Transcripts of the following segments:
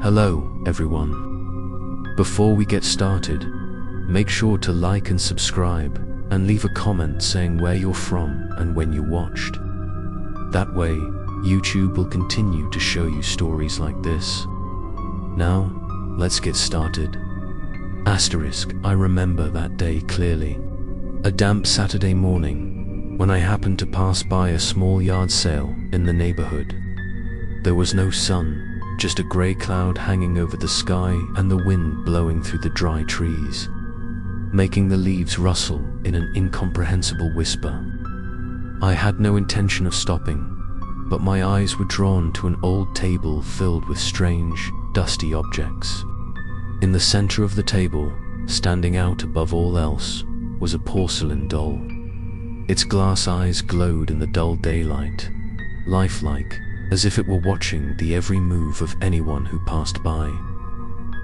Hello, everyone. Before we get started, make sure to like and subscribe and leave a comment saying where you're from and when you watched. That way, YouTube will continue to show you stories like this. Now, let's get started. I remember that day clearly. A damp Saturday morning, when I happened to pass by a small yard sale in the neighborhood. There was no sun, just a grey cloud hanging over the sky and the wind blowing through the dry trees, making the leaves rustle in an incomprehensible whisper. I had no intention of stopping, but my eyes were drawn to an old table filled with strange, dusty objects. In the center of the table, standing out above all else, was a porcelain doll. Its glass eyes glowed in the dull daylight, lifelike, as if it were watching the every move of anyone who passed by.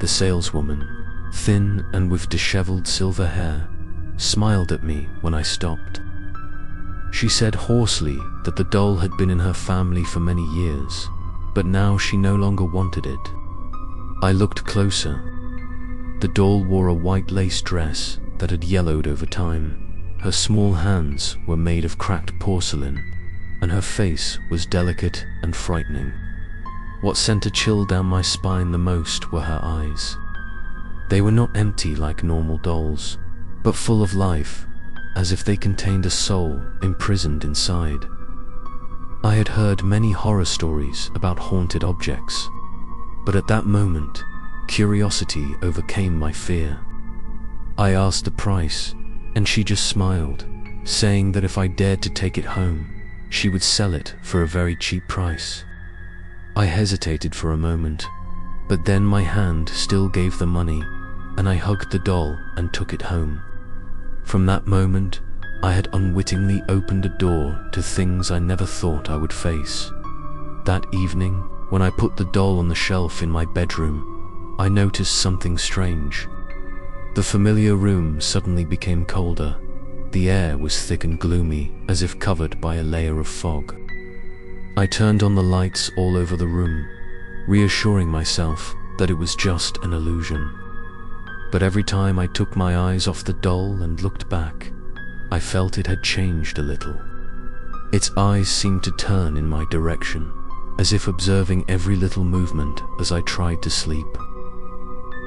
The saleswoman, thin and with disheveled silver hair, smiled at me when I stopped. She said hoarsely that the doll had been in her family for many years, but now she no longer wanted it. I looked closer. The doll wore a white lace dress that had yellowed over time. Her small hands were made of cracked porcelain, and her face was delicate and frightening. What sent a chill down my spine the most were her eyes. They were not empty like normal dolls, but full of life, as if they contained a soul imprisoned inside. I had heard many horror stories about haunted objects, but at that moment, curiosity overcame my fear. I asked the price, and she just smiled, saying that if I dared to take it home, she would sell it for a very cheap price. I hesitated for a moment, but then my hand still gave the money, and I hugged the doll and took it home. From that moment, I had unwittingly opened a door to things I never thought I would face. That evening, when I put the doll on the shelf in my bedroom, I noticed something strange. The familiar room suddenly became colder. The air was thick and gloomy, as if covered by a layer of fog. I turned on the lights all over the room, reassuring myself that it was just an illusion. But every time I took my eyes off the doll and looked back, I felt it had changed a little. Its eyes seemed to turn in my direction, as if observing every little movement as I tried to sleep.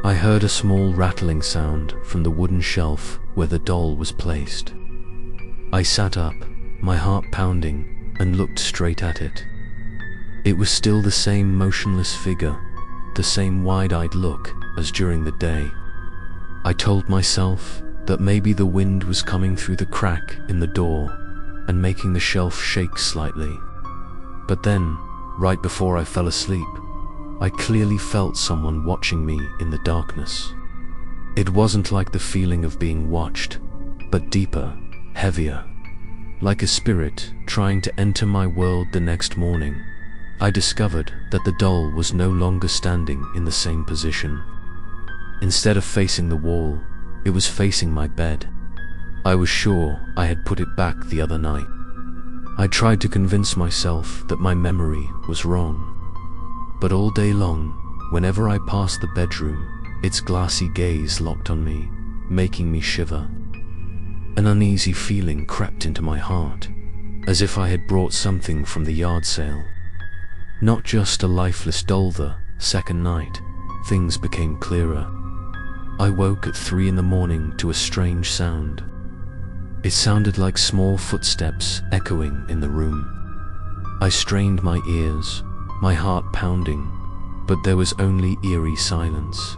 I heard a small rattling sound from the wooden shelf where the doll was placed. I sat up, my heart pounding, and looked straight at it. It was still the same motionless figure, the same wide-eyed look as during the day. I told myself that maybe the wind was coming through the crack in the door and making the shelf shake slightly. But then, right before I fell asleep, I clearly felt someone watching me in the darkness. It wasn't like the feeling of being watched, but deeper, heavier. Like a spirit trying to enter my world the next morning, I discovered that the doll was no longer standing in the same position. Instead of facing the wall, it was facing my bed. I was sure I had put it back the other night. I tried to convince myself that my memory was wrong. But all day long, whenever I passed the bedroom, its glassy gaze locked on me, making me shiver. An uneasy feeling crept into my heart, as if I had brought something from the yard sale. Not just a lifeless doll. The second night, things became clearer. I woke at 3 a.m. to a strange sound. It sounded like small footsteps echoing in the room. I strained my ears, my heart pounding, but there was only eerie silence.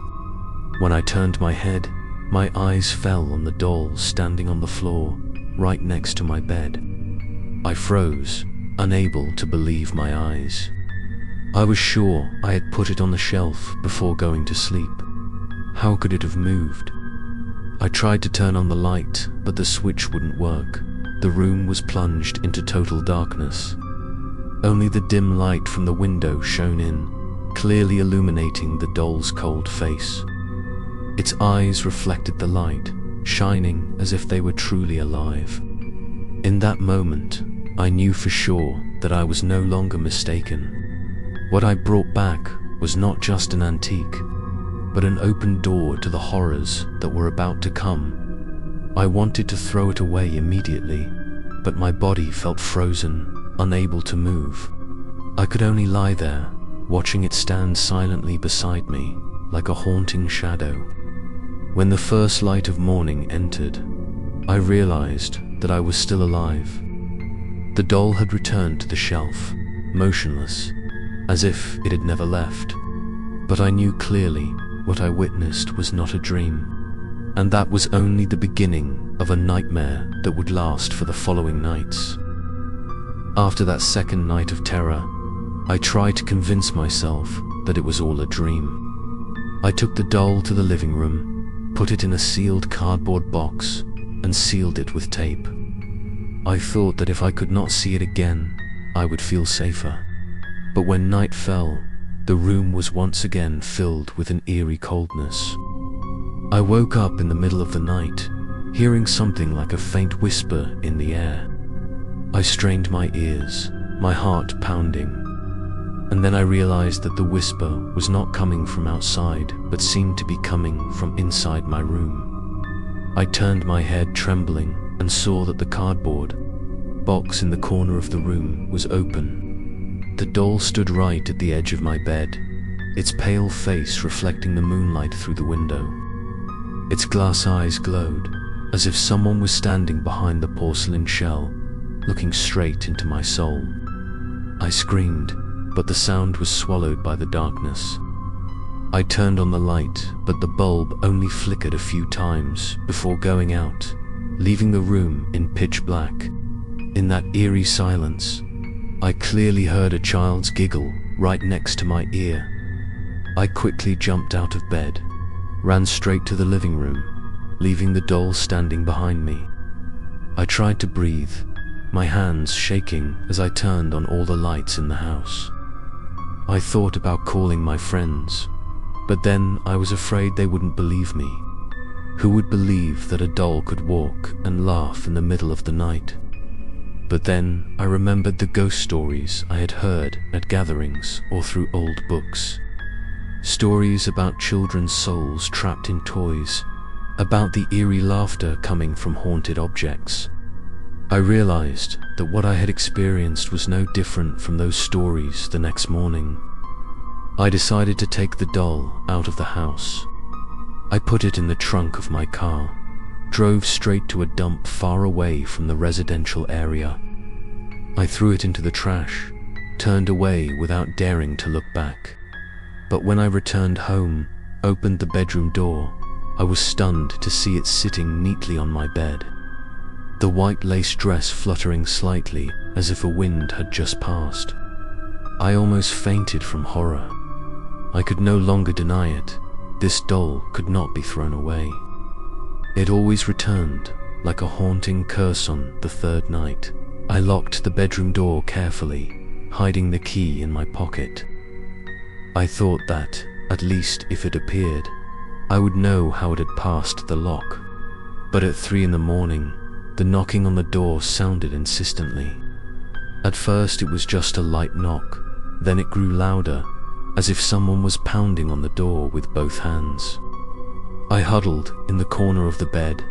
When I turned my head, my eyes fell on the doll standing on the floor, right next to my bed. I froze, unable to believe my eyes. I was sure I had put it on the shelf before going to sleep. How could it have moved? I tried to turn on the light, but the switch wouldn't work. The room was plunged into total darkness. Only the dim light from the window shone in, clearly illuminating the doll's cold face. Its eyes reflected the light, shining as if they were truly alive. In that moment, I knew for sure that I was no longer mistaken. What I brought back was not just an antique, but an open door to the horrors that were about to come. I wanted to throw it away immediately, but my body felt frozen, unable to move. I could only lie there, watching it stand silently beside me, like a haunting shadow. When the first light of morning entered, I realized that I was still alive. The doll had returned to the shelf, motionless, as if it had never left. But I knew clearly what I witnessed was not a dream, and that was only the beginning of a nightmare that would last for the following nights. After that second night of terror, I tried to convince myself that it was all a dream. I took the doll to the living room, put it in a sealed cardboard box, and sealed it with tape. I thought that if I could not see it again, I would feel safer. But when night fell, the room was once again filled with an eerie coldness. I woke up in the middle of the night, hearing something like a faint whisper in the air. I strained my ears, my heart pounding, and then I realized that the whisper was not coming from outside, but seemed to be coming from inside my room. I turned my head trembling and saw that the cardboard box in the corner of the room was open. The doll stood right at the edge of my bed, its pale face reflecting the moonlight through the window. Its glass eyes glowed, as if someone was standing behind the porcelain shell, looking straight into my soul. I screamed, but the sound was swallowed by the darkness. I turned on the light, but the bulb only flickered a few times before going out, leaving the room in pitch black. In that eerie silence, I clearly heard a child's giggle right next to my ear. I quickly jumped out of bed, ran straight to the living room, leaving the doll standing behind me. I tried to breathe, my hands shaking as I turned on all the lights in the house. I thought about calling my friends, but then I was afraid they wouldn't believe me. Who would believe that a doll could walk and laugh in the middle of the night? But then I remembered the ghost stories I had heard at gatherings or through old books. Stories about children's souls trapped in toys, about the eerie laughter coming from haunted objects. I realized that what I had experienced was no different from those stories the next morning. I decided to take the doll out of the house. I put it in the trunk of my car, drove straight to a dump far away from the residential area. I threw it into the trash, turned away without daring to look back. But when I returned home, opened the bedroom door, I was stunned to see it sitting neatly on my bed. The white lace dress fluttering slightly as if a wind had just passed. I almost fainted from horror. I could no longer deny it. This doll could not be thrown away. It always returned, like a haunting curse on the third night. I locked the bedroom door carefully, hiding the key in my pocket. I thought that, at least if it appeared, I would know how it had passed the lock. But at 3 a.m, the knocking on the door sounded insistently. At first it was just a light knock, then it grew louder, as if someone was pounding on the door with both hands. I huddled in the corner of the bed,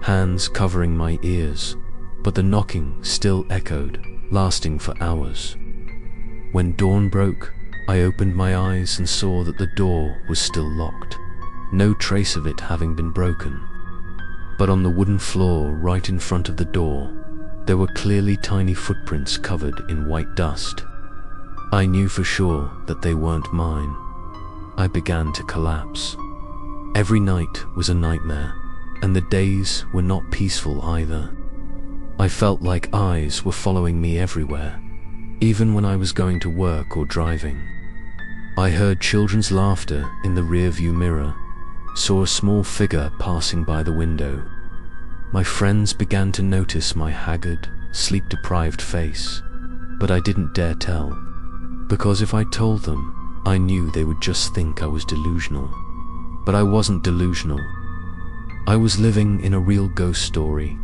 hands covering my ears, but the knocking still echoed, lasting for hours. When dawn broke, I opened my eyes and saw that the door was still locked, no trace of it having been broken. But on the wooden floor right in front of the door, there were clearly tiny footprints covered in white dust. I knew for sure that they weren't mine. I began to collapse. Every night was a nightmare, and the days were not peaceful either. I felt like eyes were following me everywhere, even when I was going to work or driving. I heard children's laughter in the rearview mirror, saw a small figure passing by the window. My friends began to notice my haggard, sleep-deprived face, but I didn't dare tell, because if I told them, I knew they would just think I was delusional. But I wasn't delusional. I was living in a real ghost story,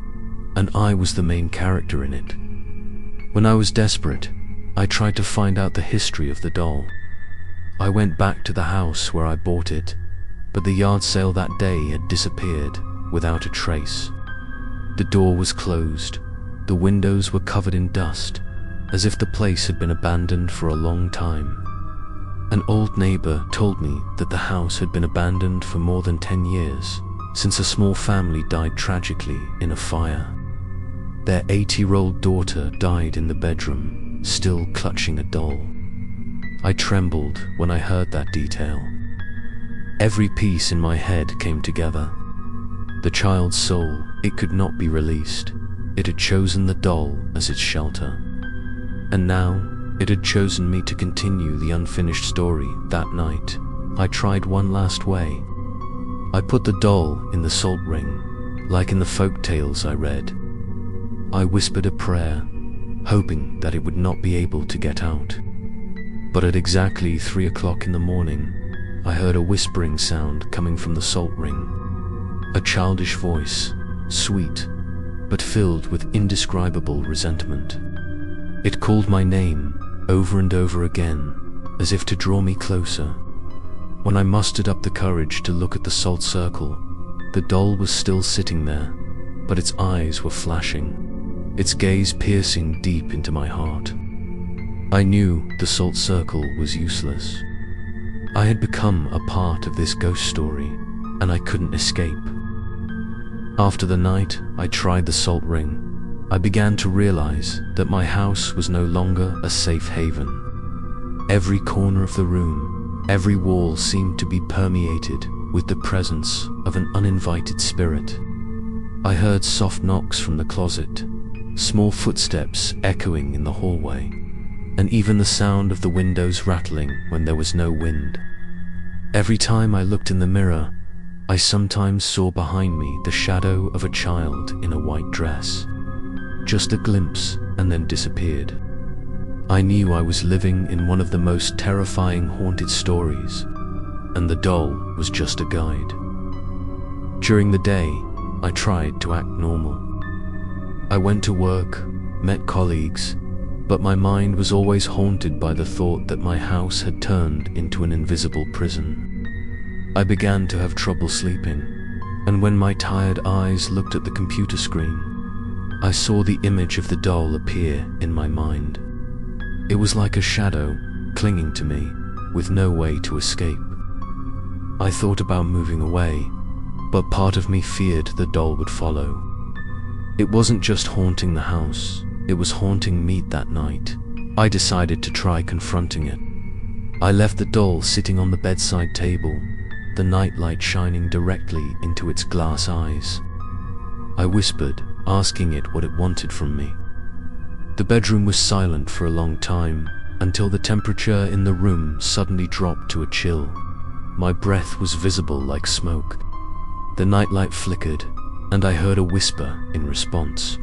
and I was the main character in it. When I was desperate, I tried to find out the history of the doll. I went back to the house where I bought it, but the yard sale that day had disappeared without a trace. The door was closed, the windows were covered in dust, as if the place had been abandoned for a long time. An old neighbor told me that the house had been abandoned for more than 10 years, since a small family died tragically in a fire. Their 80-year-old daughter died in the bedroom, still clutching a doll. I trembled when I heard that detail. Every piece in my head came together. The child's soul, it could not be released. It had chosen the doll as its shelter. And now, it had chosen me to continue the unfinished story that night. I tried one last way. I put the doll in the salt ring, like in the folk tales I read. I whispered a prayer, hoping that it would not be able to get out. But at exactly 3 o'clock in the morning, I heard a whispering sound coming from the salt ring. A childish voice, sweet, but filled with indescribable resentment. It called my name over and over again, as if to draw me closer. When I mustered up the courage to look at the salt circle, the doll was still sitting there, but its eyes were flashing, its gaze piercing deep into my heart. I knew the salt circle was useless. I had become a part of this ghost story, and I couldn't escape. After the night I tried the salt ring, I began to realize that my house was no longer a safe haven. Every corner of the room, every wall seemed to be permeated with the presence of an uninvited spirit. I heard soft knocks from the closet, small footsteps echoing in the hallway, and even the sound of the windows rattling when there was no wind. Every time I looked in the mirror, I sometimes saw behind me the shadow of a child in a white dress. Just a glimpse, and then disappeared. I knew I was living in one of the most terrifying haunted stories, and the doll was just a guide. During the day, I tried to act normal. I went to work, met colleagues, but my mind was always haunted by the thought that my house had turned into an invisible prison. I began to have trouble sleeping, and when my tired eyes looked at the computer screen, I saw the image of the doll appear in my mind. It was like a shadow clinging to me, with no way to escape. I thought about moving away, but part of me feared the doll would follow. It wasn't just haunting the house, it was haunting me that night. I decided to try confronting it. I left the doll sitting on the bedside table, the nightlight shining directly into its glass eyes. I whispered, asking it what it wanted from me. The bedroom was silent for a long time, until the temperature in the room suddenly dropped to a chill. My breath was visible like smoke. The nightlight flickered, and I heard a whisper in response.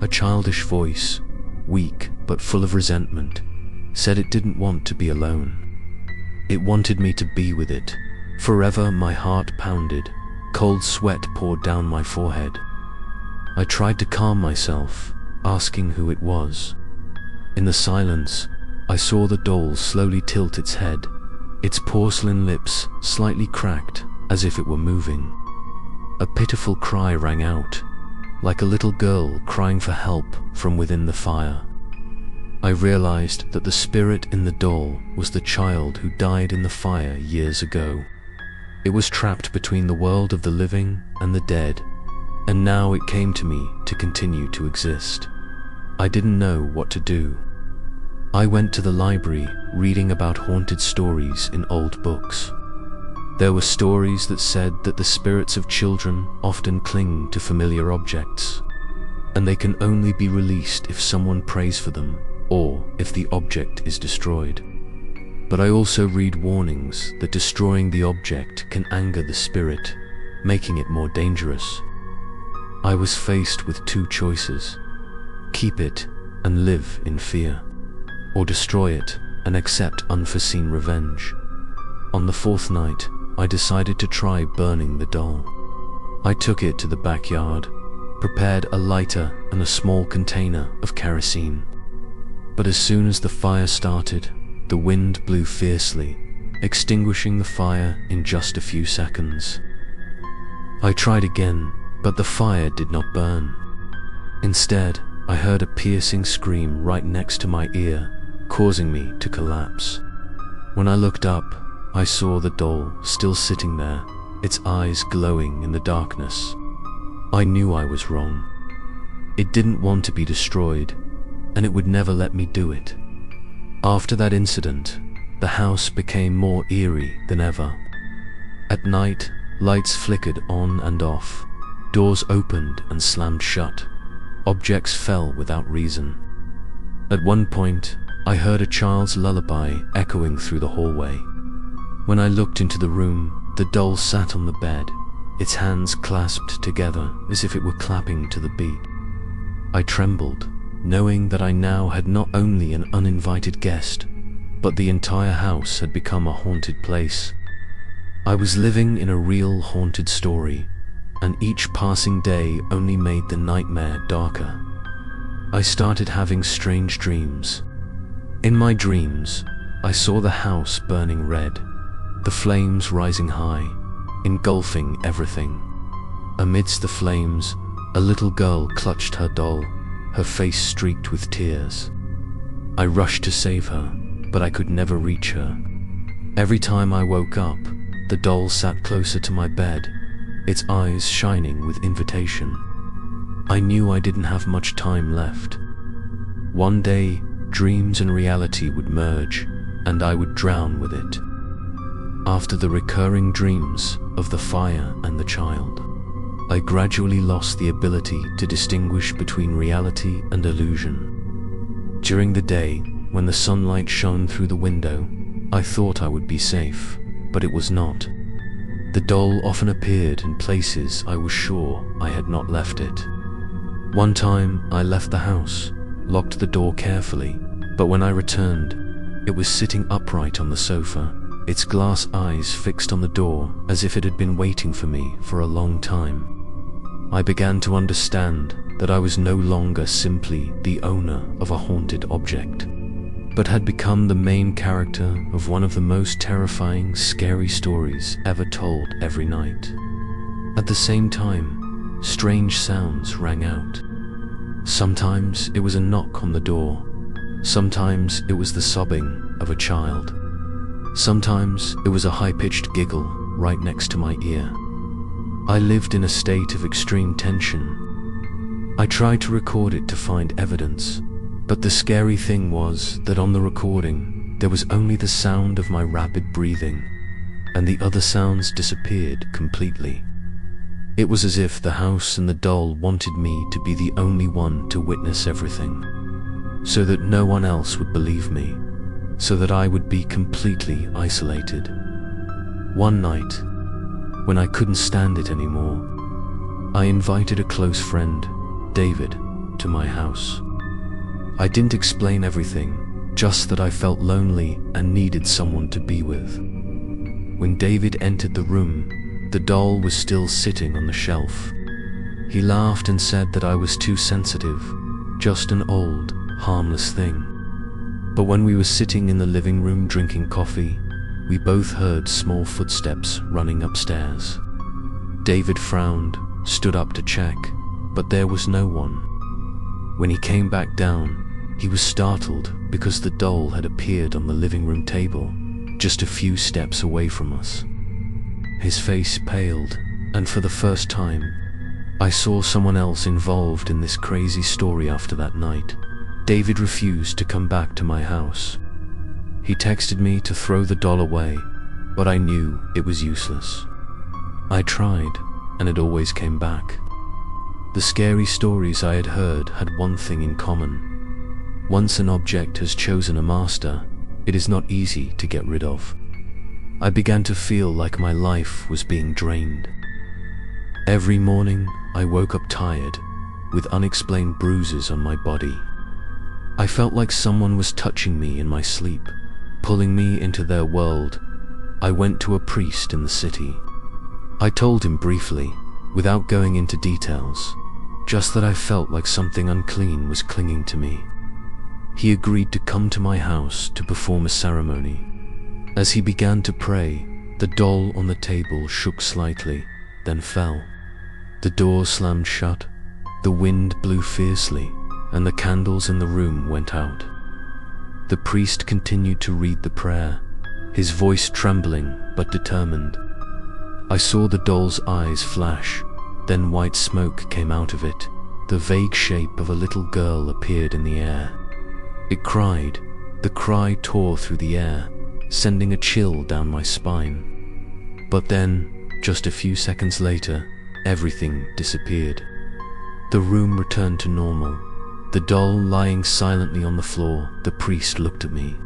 A childish voice, weak but full of resentment, said it didn't want to be alone. It wanted me to be with it. Forever my heart pounded, cold sweat poured down my forehead. I tried to calm myself, asking who it was. In the silence, I saw the doll slowly tilt its head, its porcelain lips slightly cracked as if it were moving. A pitiful cry rang out, like a little girl crying for help from within the fire. I realized that the spirit in the doll was the child who died in the fire years ago. It was trapped between the world of the living and the dead, and now it came to me to continue to exist. I didn't know what to do. I went to the library, reading about haunted stories in old books. There were stories that said that the spirits of children often cling to familiar objects, and they can only be released if someone prays for them, or if the object is destroyed. But I also read warnings that destroying the object can anger the spirit, making it more dangerous. I was faced with two choices: keep it and live in fear, or destroy it and accept unforeseen revenge. On the fourth night, I decided to try burning the doll. I took it to the backyard, prepared a lighter and a small container of kerosene. But as soon as the fire started, the wind blew fiercely, extinguishing the fire in just a few seconds. I tried again, but the fire did not burn. Instead, I heard a piercing scream right next to my ear, causing me to collapse. When I looked up, I saw the doll still sitting there, its eyes glowing in the darkness. I knew I was wrong. It didn't want to be destroyed, and it would never let me do it. After that incident, the house became more eerie than ever. At night, lights flickered on and off, doors opened and slammed shut, objects fell without reason. At one point, I heard a child's lullaby echoing through the hallway. When I looked into the room, the doll sat on the bed, its hands clasped together as if it were clapping to the beat. I trembled, knowing that I now had not only an uninvited guest, but the entire house had become a haunted place. I was living in a real haunted story, and each passing day only made the nightmare darker. I started having strange dreams. In my dreams, I saw the house burning red, the flames rising high, engulfing everything. Amidst the flames, a little girl clutched her doll, her face streaked with tears. I rushed to save her, but I could never reach her. Every time I woke up, the doll sat closer to my bed, its eyes shining with invitation. I knew I didn't have much time left. One day, dreams and reality would merge, and I would drown with it. After the recurring dreams of the fire and the child, I gradually lost the ability to distinguish between reality and illusion. During the day, when the sunlight shone through the window, I thought I would be safe, but it was not. The doll often appeared in places I was sure I had not left it. One time, I left the house, locked the door carefully, but when I returned, it was sitting upright on the sofa, its glass eyes fixed on the door as if it had been waiting for me for a long time. I began to understand that I was no longer simply the owner of a haunted object, but had become the main character of one of the most terrifying, scary stories ever told every night. At the same time, strange sounds rang out. Sometimes it was a knock on the door. Sometimes it was the sobbing of a child. Sometimes it was a high-pitched giggle right next to my ear. I lived in a state of extreme tension. I tried to record it to find evidence, but the scary thing was that on the recording, there was only the sound of my rapid breathing, and the other sounds disappeared completely. It was as if the house and the doll wanted me to be the only one to witness everything, so that no one else would believe me, so that I would be completely isolated. One night, when I couldn't stand it anymore, I invited a close friend, David, to my house. I didn't explain everything, just that I felt lonely and needed someone to be with. When David entered the room, the doll was still sitting on the shelf. He laughed and said that I was too sensitive, just an old, harmless thing. But when we were sitting in the living room drinking coffee, we both heard small footsteps running upstairs. David frowned, stood up to check, but there was no one. When he came back down, he was startled because the doll had appeared on the living room table, just a few steps away from us. His face paled, and for the first time, I saw someone else involved in this crazy story after that night. David refused to come back to my house. He texted me to throw the doll away, but I knew it was useless. I tried, and it always came back. The scary stories I had heard had one thing in common. Once an object has chosen a master, it is not easy to get rid of. I began to feel like my life was being drained. Every morning, I woke up tired, with unexplained bruises on my body. I felt like someone was touching me in my sleep, pulling me into their world. I went to a priest in the city. I told him briefly, without going into details, just that I felt like something unclean was clinging to me. He agreed to come to my house to perform a ceremony. As he began to pray, the doll on the table shook slightly, then fell. The door slammed shut, the wind blew fiercely, and the candles in the room went out. The priest continued to read the prayer, his voice trembling but determined. I saw the doll's eyes flash, then white smoke came out of it. The vague shape of a little girl appeared in the air. It cried. The cry tore through the air, sending a chill down my spine. But then, just a few seconds later, everything disappeared. The room returned to normal. The doll lying silently on the floor. The priest looked at me,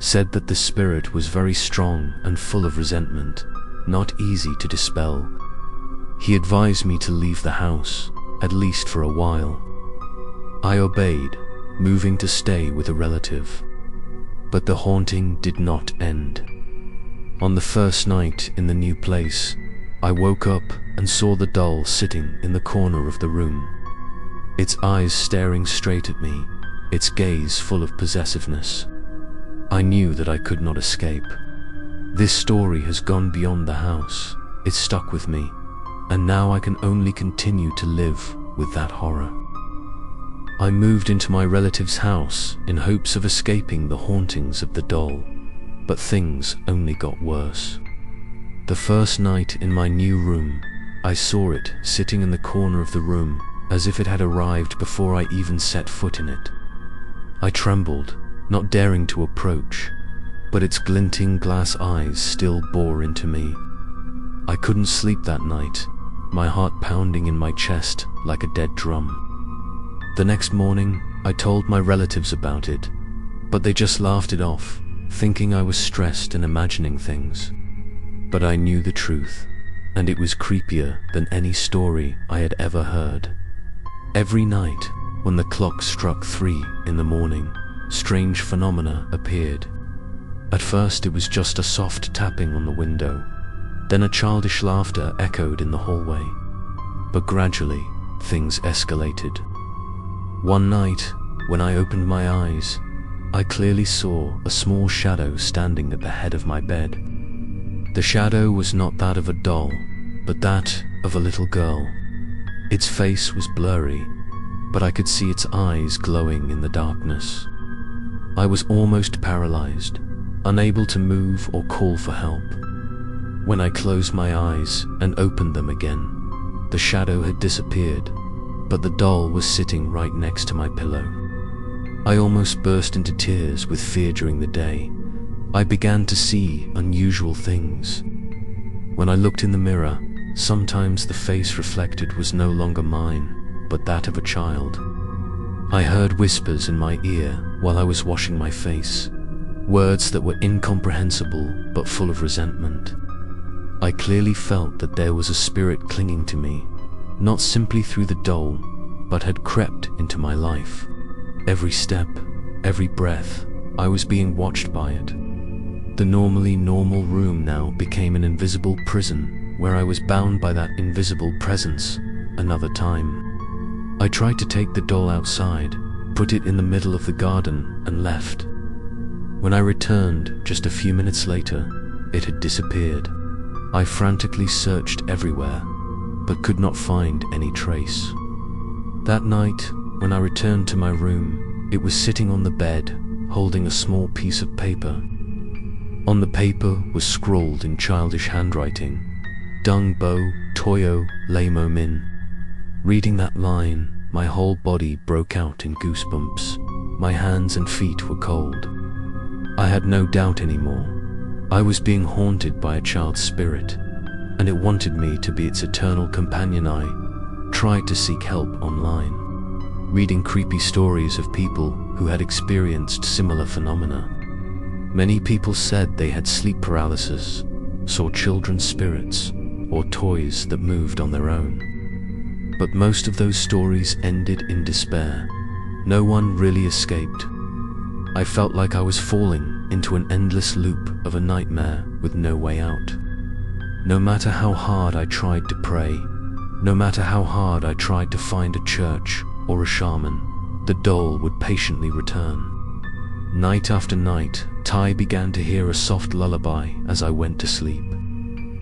said that the spirit was very strong and full of resentment, not easy to dispel. He advised me to leave the house, at least for a while. I obeyed, moving to stay with a relative. But the haunting did not end. On the first night in the new place, I woke up and saw the doll sitting in the corner of the room, its eyes staring straight at me, its gaze full of possessiveness. I knew that I could not escape. This story has gone beyond the house. It stuck with me, and now I can only continue to live with that horror. I moved into my relative's house in hopes of escaping the hauntings of the doll, but things only got worse. The first night in my new room, I saw it sitting in the corner of the room as if it had arrived before I even set foot in it. I trembled, not daring to approach, but its glinting glass eyes still bore into me. I couldn't sleep that night, my heart pounding in my chest like a dead drum. The next morning, I told my relatives about it, but they just laughed it off, thinking I was stressed and imagining things. But I knew the truth, and it was creepier than any story I had ever heard. Every night, when the clock struck 3 in the morning, strange phenomena appeared. At first it was just a soft tapping on the window, then a childish laughter echoed in the hallway. But gradually, things escalated. One night, when I opened my eyes, I clearly saw a small shadow standing at the head of my bed. The shadow was not that of a doll, but that of a little girl. Its face was blurry, but I could see its eyes glowing in the darkness. I was almost paralyzed, unable to move or call for help. When I closed my eyes and opened them again, the shadow had disappeared, but the doll was sitting right next to my pillow. I almost burst into tears with fear during the day. I began to see unusual things. When I looked in the mirror, sometimes the face reflected was no longer mine, but that of a child. I heard whispers in my ear while I was washing my face, words that were incomprehensible but full of resentment. I clearly felt that there was a spirit clinging to me, not simply through the doll, but had crept into my life. Every step, every breath, I was being watched by it. The normally normal room now became an invisible prison where I was bound by that invisible presence another time. I tried to take the doll outside, put it in the middle of the garden, and left. When I returned just a few minutes later, it had disappeared. I frantically searched everywhere, but could not find any trace. That night, when I returned to my room, it was sitting on the bed, holding a small piece of paper. On the paper was scrawled in childish handwriting, "Dung Bo Toyo Lamo Min." Reading that line, my whole body broke out in goosebumps. My hands and feet were cold. I had no doubt anymore. I was being haunted by a child's spirit, and it wanted me to be its eternal companion. I tried to seek help online, reading creepy stories of people who had experienced similar phenomena. Many people said they had sleep paralysis, saw children's spirits, or toys that moved on their own. But most of those stories ended in despair. No one really escaped. I felt like I was falling into an endless loop of a nightmare with no way out. No matter how hard I tried to pray, no matter how hard I tried to find a church or a shaman, the doll would patiently return. Night after night, Ty began to hear a soft lullaby as I went to sleep.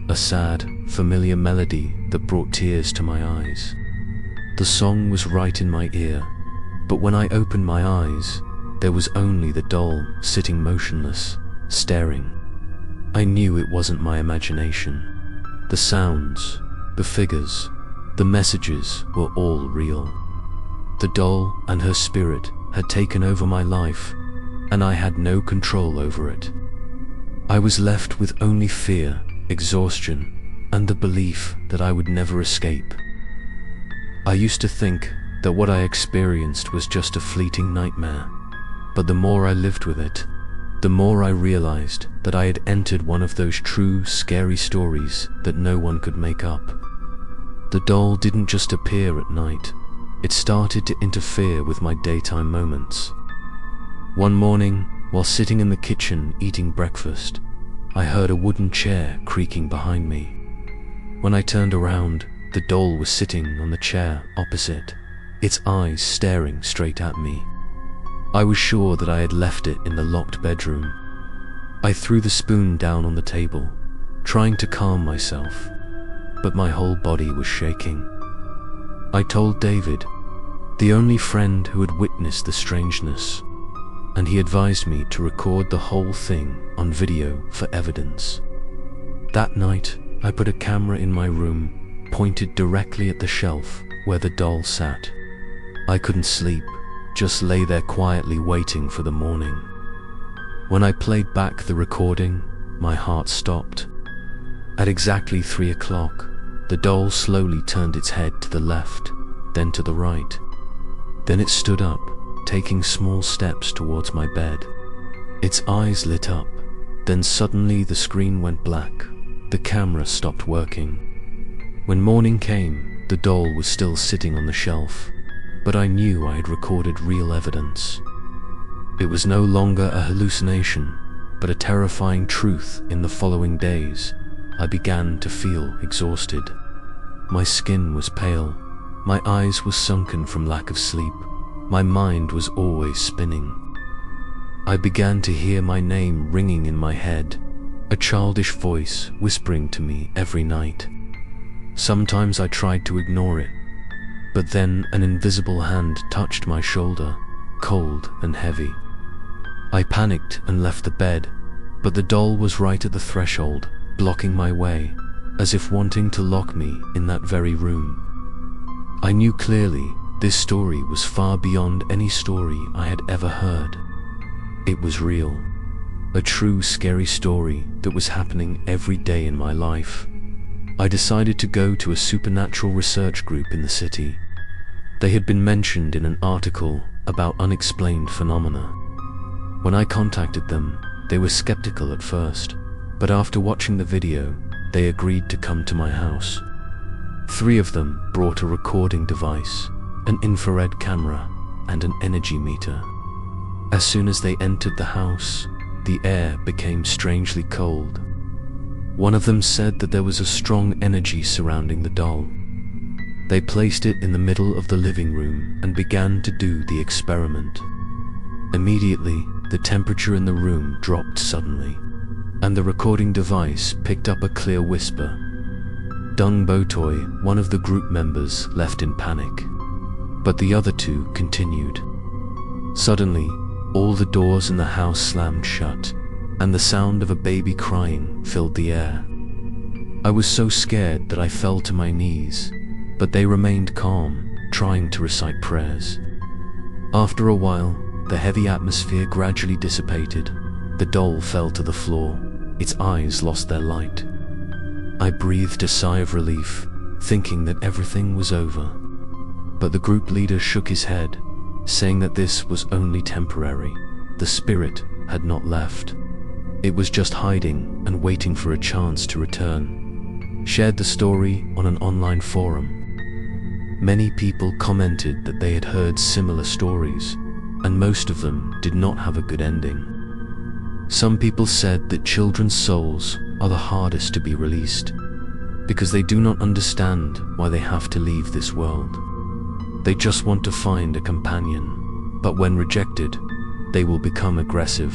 A sad, familiar melody that brought tears to my eyes. The song was right in my ear, but when I opened my eyes, there was only the doll sitting motionless, staring. I knew it wasn't my imagination. The sounds, the figures, the messages were all real. The doll and her spirit had taken over my life, and I had no control over it. I was left with only fear, exhaustion, and the belief that I would never escape. I used to think that what I experienced was just a fleeting nightmare, but the more I lived with it, the more I realized that I had entered one of those true, scary stories that no one could make up. The doll didn't just appear at night, it started to interfere with my daytime moments. One morning, while sitting in the kitchen eating breakfast, I heard a wooden chair creaking behind me. When I turned around, the doll was sitting on the chair opposite, its eyes staring straight at me. I was sure that I had left it in the locked bedroom. I threw the spoon down on the table, trying to calm myself, but my whole body was shaking. I told David, the only friend who had witnessed the strangeness, and he advised me to record the whole thing on video for evidence. That night, I put a camera in my room, pointed directly at the shelf where the doll sat. I couldn't sleep, just lay there quietly waiting for the morning. When I played back the recording, my heart stopped. At exactly 3 o'clock, the doll slowly turned its head to the left, then to the right. Then it stood up, taking small steps towards my bed. Its eyes lit up, then suddenly the screen went black. The camera stopped working. When morning came, the doll was still sitting on the shelf, but I knew I had recorded real evidence. It was no longer a hallucination, but a terrifying truth. In the following days, I began to feel exhausted. My skin was pale, my eyes were sunken from lack of sleep, my mind was always spinning. I began to hear my name ringing in my head, a childish voice whispering to me every night. Sometimes I tried to ignore it, but then an invisible hand touched my shoulder, cold and heavy. I panicked and left the bed, but the doll was right at the threshold, blocking my way, as if wanting to lock me in that very room. I knew clearly this story was far beyond any story I had ever heard. It was real, a true scary story that was happening every day in my life. I decided to go to a supernatural research group in the city. They had been mentioned in an article about unexplained phenomena. When I contacted them, they were skeptical at first, but after watching the video, they agreed to come to my house. 3 of them brought a recording device, an infrared camera, and an energy meter. As soon as they entered the house, the air became strangely cold. One of them said that there was a strong energy surrounding the doll. They placed it in the middle of the living room and began to do the experiment. Immediately, the temperature in the room dropped suddenly, and the recording device picked up a clear whisper. Dung Botoy, one of the group members, left in panic, but the other 2 continued. Suddenly, all the doors in the house slammed shut, and the sound of a baby crying filled the air. I was so scared that I fell to my knees, but they remained calm, trying to recite prayers. After a while, the heavy atmosphere gradually dissipated. The doll fell to the floor, its eyes lost their light. I breathed a sigh of relief, thinking that everything was over. But the group leader shook his head, saying that this was only temporary. The spirit had not left. It was just hiding and waiting for a chance to return. Shared the story on an online forum. Many people commented that they had heard similar stories, and most of them did not have a good ending. Some people said that children's souls are the hardest to be released, because they do not understand why they have to leave this world. They just want to find a companion, but when rejected, they will become aggressive.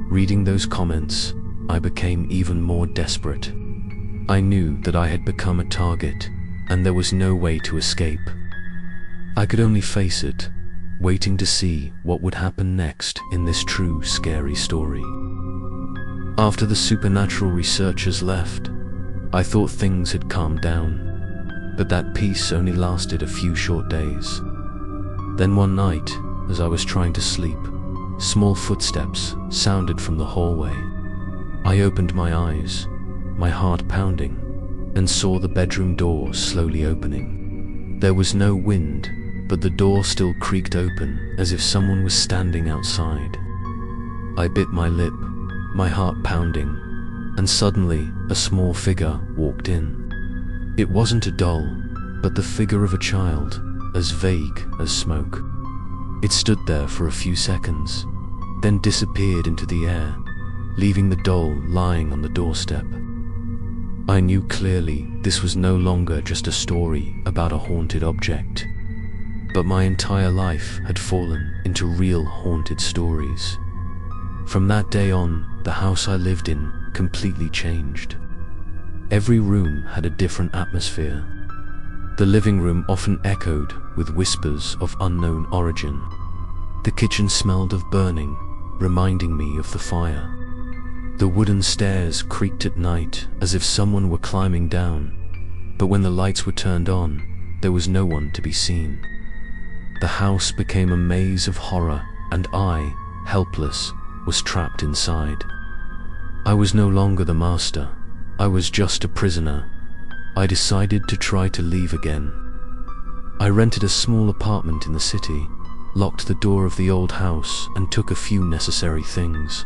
Reading those comments, I became even more desperate. I knew that I had become a target, and there was no way to escape. I could only face it, waiting to see what would happen next in this true scary story. After the supernatural researchers left, I thought things had calmed down, but that peace only lasted a few short days. Then one night, as I was trying to sleep, small footsteps sounded from the hallway. I opened my eyes, my heart pounding, and saw the bedroom door slowly opening. There was no wind, but the door still creaked open as if someone was standing outside. I bit my lip, my heart pounding, and suddenly a small figure walked in. It wasn't a doll, but the figure of a child, as vague as smoke. It stood there for a few seconds, then disappeared into the air, leaving the doll lying on the doorstep. I knew clearly this was no longer just a story about a haunted object, but my entire life had fallen into real haunted stories. From that day on, the house I lived in completely changed. Every room had a different atmosphere. The living room often echoed with whispers of unknown origin. The kitchen smelled of burning, reminding me of the fire. The wooden stairs creaked at night as if someone were climbing down, but when the lights were turned on, there was no one to be seen. The house became a maze of horror, and I, helpless, was trapped inside. I was no longer the master. I was just a prisoner. I decided to try to leave again. I rented a small apartment in the city, locked the door of the old house, and took a few necessary things.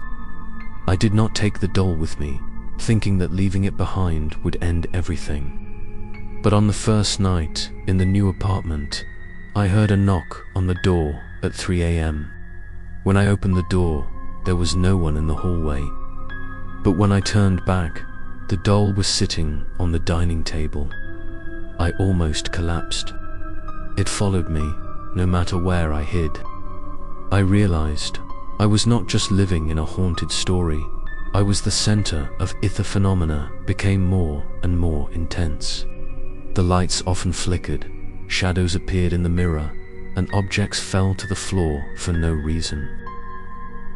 I did not take the doll with me, thinking that leaving it behind would end everything. But on the first night in the new apartment, I heard a knock on the door at 3 a.m. When I opened the door, there was no one in the hallway. But when I turned back, the doll was sitting on the dining table. I almost collapsed. It followed me, no matter where I hid. I realized I was not just living in a haunted story. I was the center of it. The phenomena became more and more intense. The lights often flickered, shadows appeared in the mirror, and objects fell to the floor for no reason.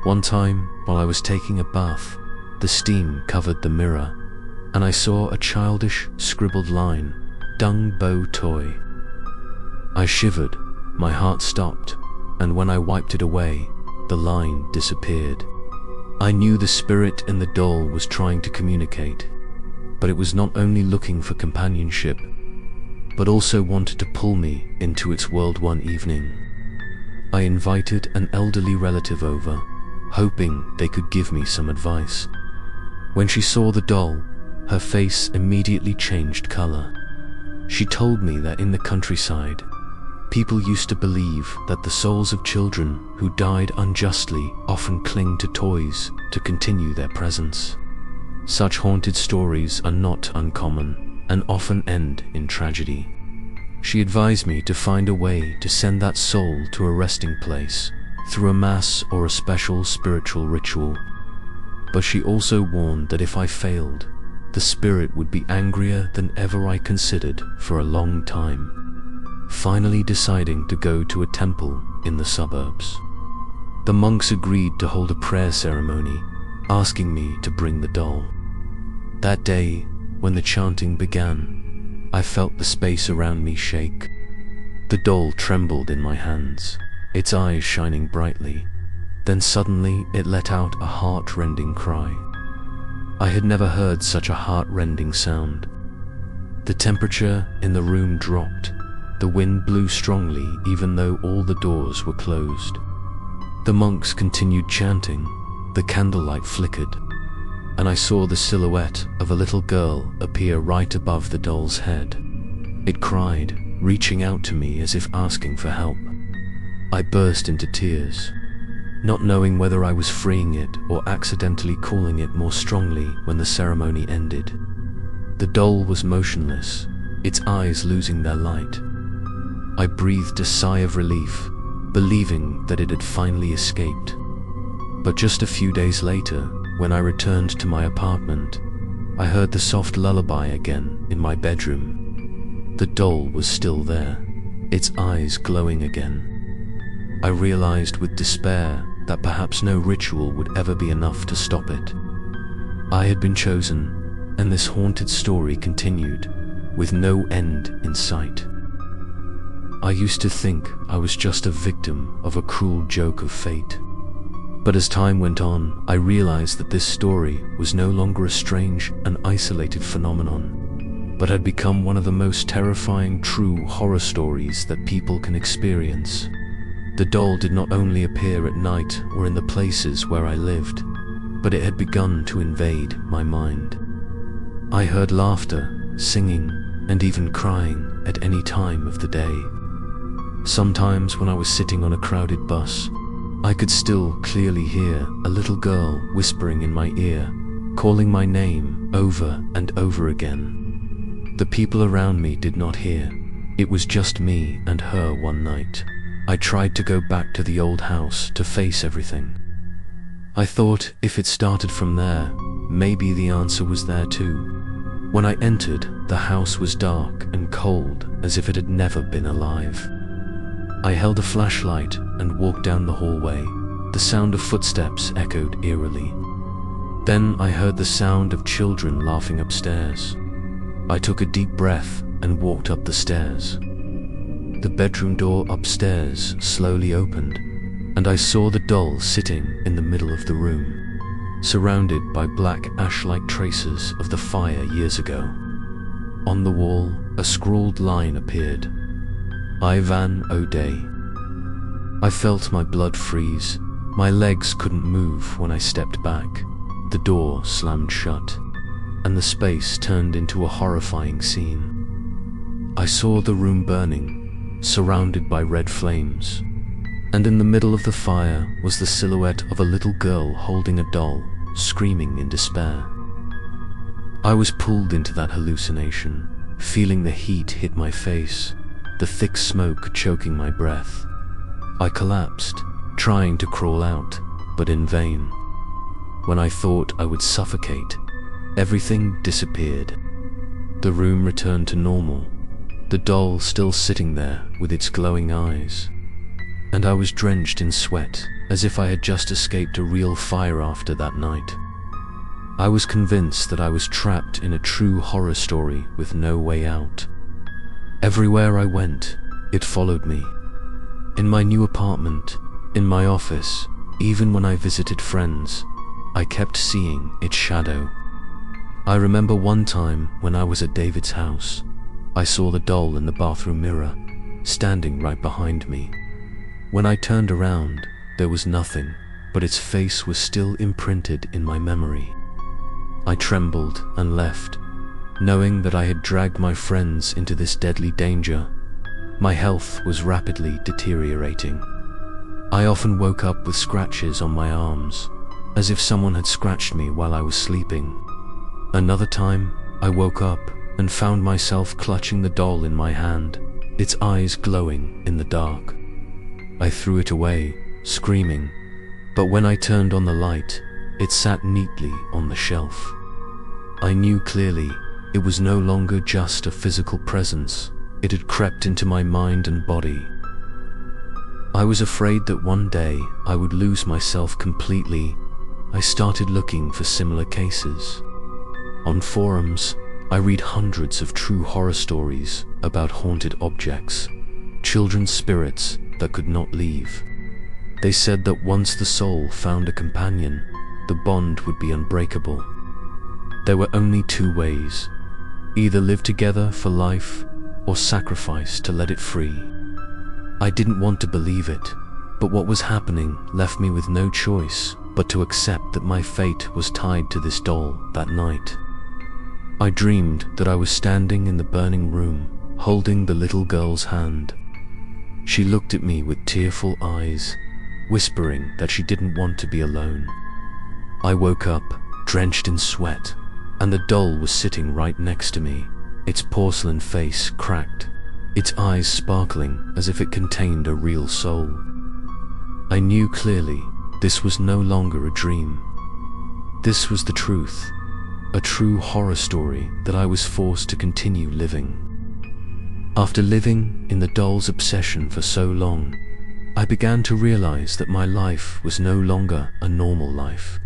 One time, while I was taking a bath, the steam covered the mirror, and I saw a childish, scribbled line, "Dung Bo Toy." I shivered, my heart stopped, and when I wiped it away, the line disappeared. I knew the spirit in the doll was trying to communicate, but it was not only looking for companionship, but also wanted to pull me into its world one evening. I invited an elderly relative over, hoping they could give me some advice. When she saw the doll, her face immediately changed color. She told me that in the countryside, people used to believe that the souls of children who died unjustly often cling to toys to continue their presence. Such haunted stories are not uncommon and often end in tragedy. She advised me to find a way to send that soul to a resting place through a mass or a special spiritual ritual. But she also warned that if I failed, the spirit would be angrier than ever. I considered for a long time, finally deciding to go to a temple in the suburbs. The monks agreed to hold a prayer ceremony, asking me to bring the doll. That day, when the chanting began, I felt the space around me shake. The doll trembled in my hands, its eyes shining brightly. Then suddenly it let out a heart-rending cry. I had never heard such a heart-rending sound. The temperature in the room dropped. The wind blew strongly even though all the doors were closed. The monks continued chanting, the candlelight flickered, and I saw the silhouette of a little girl appear right above the doll's head. It cried, reaching out to me as if asking for help. I burst into tears, not knowing whether I was freeing it or accidentally calling it more strongly. When the ceremony ended, the doll was motionless, its eyes losing their light. I breathed a sigh of relief, believing that it had finally escaped. But just a few days later, when I returned to my apartment, I heard the soft lullaby again in my bedroom. The doll was still there, its eyes glowing again. I realized with despair that perhaps no ritual would ever be enough to stop it. I had been chosen, and this haunted story continued, with no end in sight. I used to think I was just a victim of a cruel joke of fate. But as time went on, I realized that this story was no longer a strange and isolated phenomenon, but had become one of the most terrifying true horror stories that people can experience. The doll did not only appear at night or in the places where I lived, but it had begun to invade my mind. I heard laughter, singing, and even crying at any time of the day. Sometimes when I was sitting on a crowded bus, I could still clearly hear a little girl whispering in my ear, calling my name over and over again. The people around me did not hear. It was just me and her one night. I tried to go back to the old house to face everything. I thought if it started from there, maybe the answer was there too. When I entered, the house was dark and cold, as if it had never been alive. I held a flashlight and walked down the hallway. The sound of footsteps echoed eerily. Then I heard the sound of children laughing upstairs. I took a deep breath and walked up the stairs. The bedroom door upstairs slowly opened, and I saw the doll sitting in the middle of the room, surrounded by black ash-like traces of the fire years ago. On the wall, a scrawled line appeared: Ivan O'Day. I felt my blood freeze. My legs couldn't move when I stepped back. The door slammed shut, and the space turned into a horrifying scene. I saw the room burning, surrounded by red flames, and in the middle of the fire was the silhouette of a little girl holding a doll, screaming in despair. I was pulled into that hallucination, feeling the heat hit my face, the thick smoke choking my breath. I collapsed, trying to crawl out, but in vain. When I thought I would suffocate, everything disappeared. The room returned to normal, the doll still sitting there with its glowing eyes, and I was drenched in sweat, as if I had just escaped a real fire after that night. I was convinced that I was trapped in a true horror story with no way out. Everywhere I went, it followed me. In my new apartment, in my office, even when I visited friends, I kept seeing its shadow. I remember one time when I was at David's house, I saw the doll in the bathroom mirror, standing right behind me. When I turned around, there was nothing, but its face was still imprinted in my memory. I trembled and left, knowing that I had dragged my friends into this deadly danger. My health was rapidly deteriorating. I often woke up with scratches on my arms, as if someone had scratched me while I was sleeping. Another time, I woke up and found myself clutching the doll in my hand, its eyes glowing in the dark. I threw it away, screaming, but when I turned on the light, it sat neatly on the shelf. I knew clearly it was no longer just a physical presence. It had crept into my mind and body. I was afraid that one day I would lose myself completely. I started looking for similar cases. On forums, I read hundreds of true horror stories about haunted objects, children's spirits that could not leave. They said that once the soul found a companion, the bond would be unbreakable. There were only two ways: either live together for life or sacrifice to let it free. I didn't want to believe it, but what was happening left me with no choice but to accept that my fate was tied to this doll that night. I dreamed that I was standing in the burning room, holding the little girl's hand. She looked at me with tearful eyes, whispering that she didn't want to be alone. I woke up, drenched in sweat, and the doll was sitting right next to me, its porcelain face cracked, its eyes sparkling as if it contained a real soul. I knew clearly this was no longer a dream. This was the truth, a true horror story that I was forced to continue living. After living in the doll's obsession for so long, I began to realize that my life was no longer a normal life,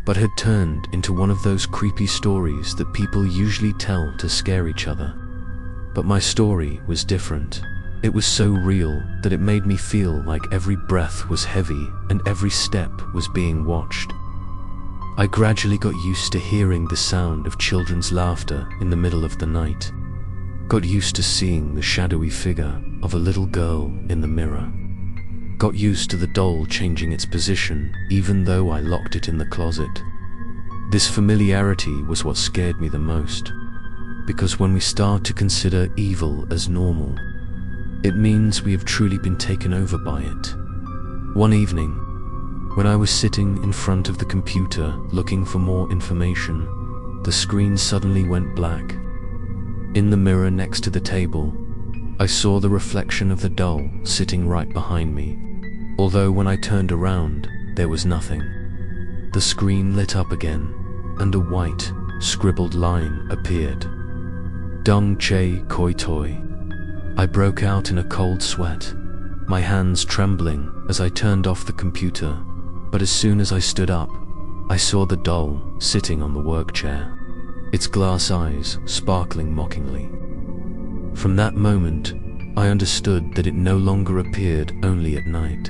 but had turned into one of those creepy stories that people usually tell to scare each other. But my story was different. It was so real that it made me feel like every breath was heavy and every step was being watched. I gradually got used to hearing the sound of children's laughter in the middle of the night, got used to seeing the shadowy figure of a little girl in the mirror, got used to the doll changing its position even though I locked it in the closet. This familiarity was what scared me the most, because when we start to consider evil as normal, it means we have truly been taken over by it. One evening, when I was sitting in front of the computer looking for more information, the screen suddenly went black. In the mirror next to the table, I saw the reflection of the doll sitting right behind me, although when I turned around, there was nothing. The screen lit up again, and a white, scribbled line appeared. Dong Che Koi Toi. I broke out in a cold sweat, my hands trembling as I turned off the computer, but as soon as I stood up, I saw the doll sitting on the work chair, its glass eyes sparkling mockingly. From that moment, I understood that it no longer appeared only at night,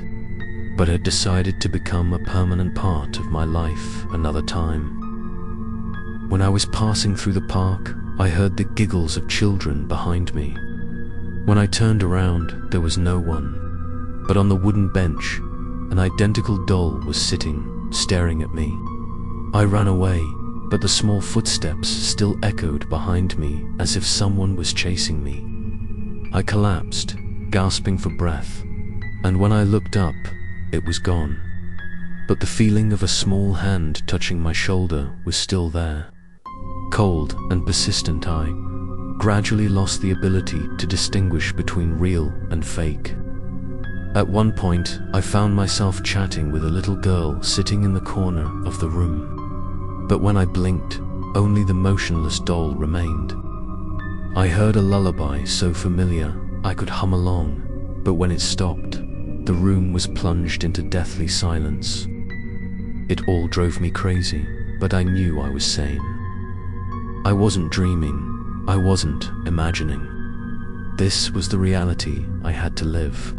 but had decided to become a permanent part of my life another time. When I was passing through the park, I heard the giggles of children behind me. When I turned around, there was no one, but on the wooden bench, an identical doll was sitting, staring at me. I ran away, but the small footsteps still echoed behind me as if someone was chasing me. I collapsed, gasping for breath, and when I looked up, it was gone. But the feeling of a small hand touching my shoulder was still there. Cold and persistent, I gradually lost the ability to distinguish between real and fake. At one point, I found myself chatting with a little girl sitting in the corner of the room. But when I blinked, only the motionless doll remained. I heard a lullaby so familiar I could hum along, but when it stopped, the room was plunged into deathly silence. It all drove me crazy, but I knew I was sane. I wasn't dreaming. I wasn't imagining. This was the reality I had to live.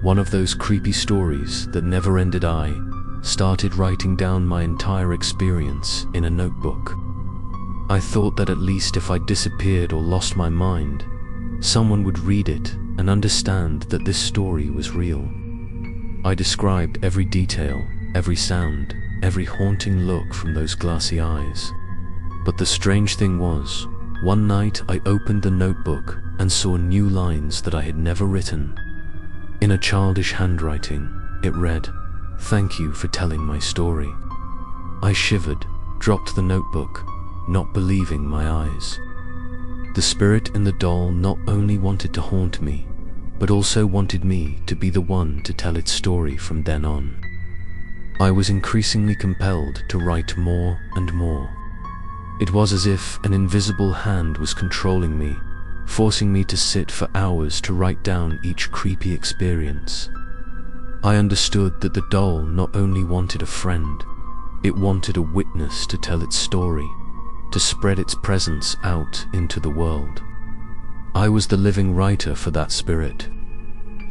One of those creepy stories that never ended. I started writing down my entire experience in a notebook. I thought that at least if I disappeared or lost my mind, someone would read it and understand that this story was real. I described every detail, every sound, every haunting look from those glassy eyes. But the strange thing was, one night I opened the notebook and saw new lines that I had never written. In a childish handwriting, it read, "Thank you for telling my story." I shivered, dropped the notebook, not believing my eyes. The spirit in the doll not only wanted to haunt me, but also wanted me to be the one to tell its story from then on. I was increasingly compelled to write more and more. It was as if an invisible hand was controlling me, forcing me to sit for hours to write down each creepy experience. I understood that the doll not only wanted a friend, it wanted a witness to tell its story, to spread its presence out into the world. I was the living writer for that spirit,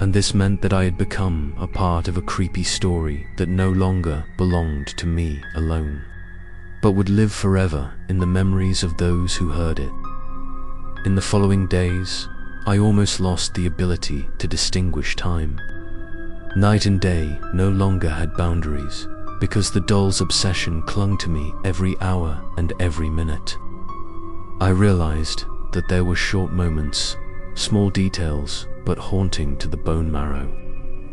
and this meant that I had become a part of a creepy story that no longer belonged to me alone, but would live forever in the memories of those who heard it. In the following days, I almost lost the ability to distinguish time. Night and day no longer had boundaries, because the doll's obsession clung to me every hour and every minute. I realized that there were short moments, small details, but haunting to the bone marrow,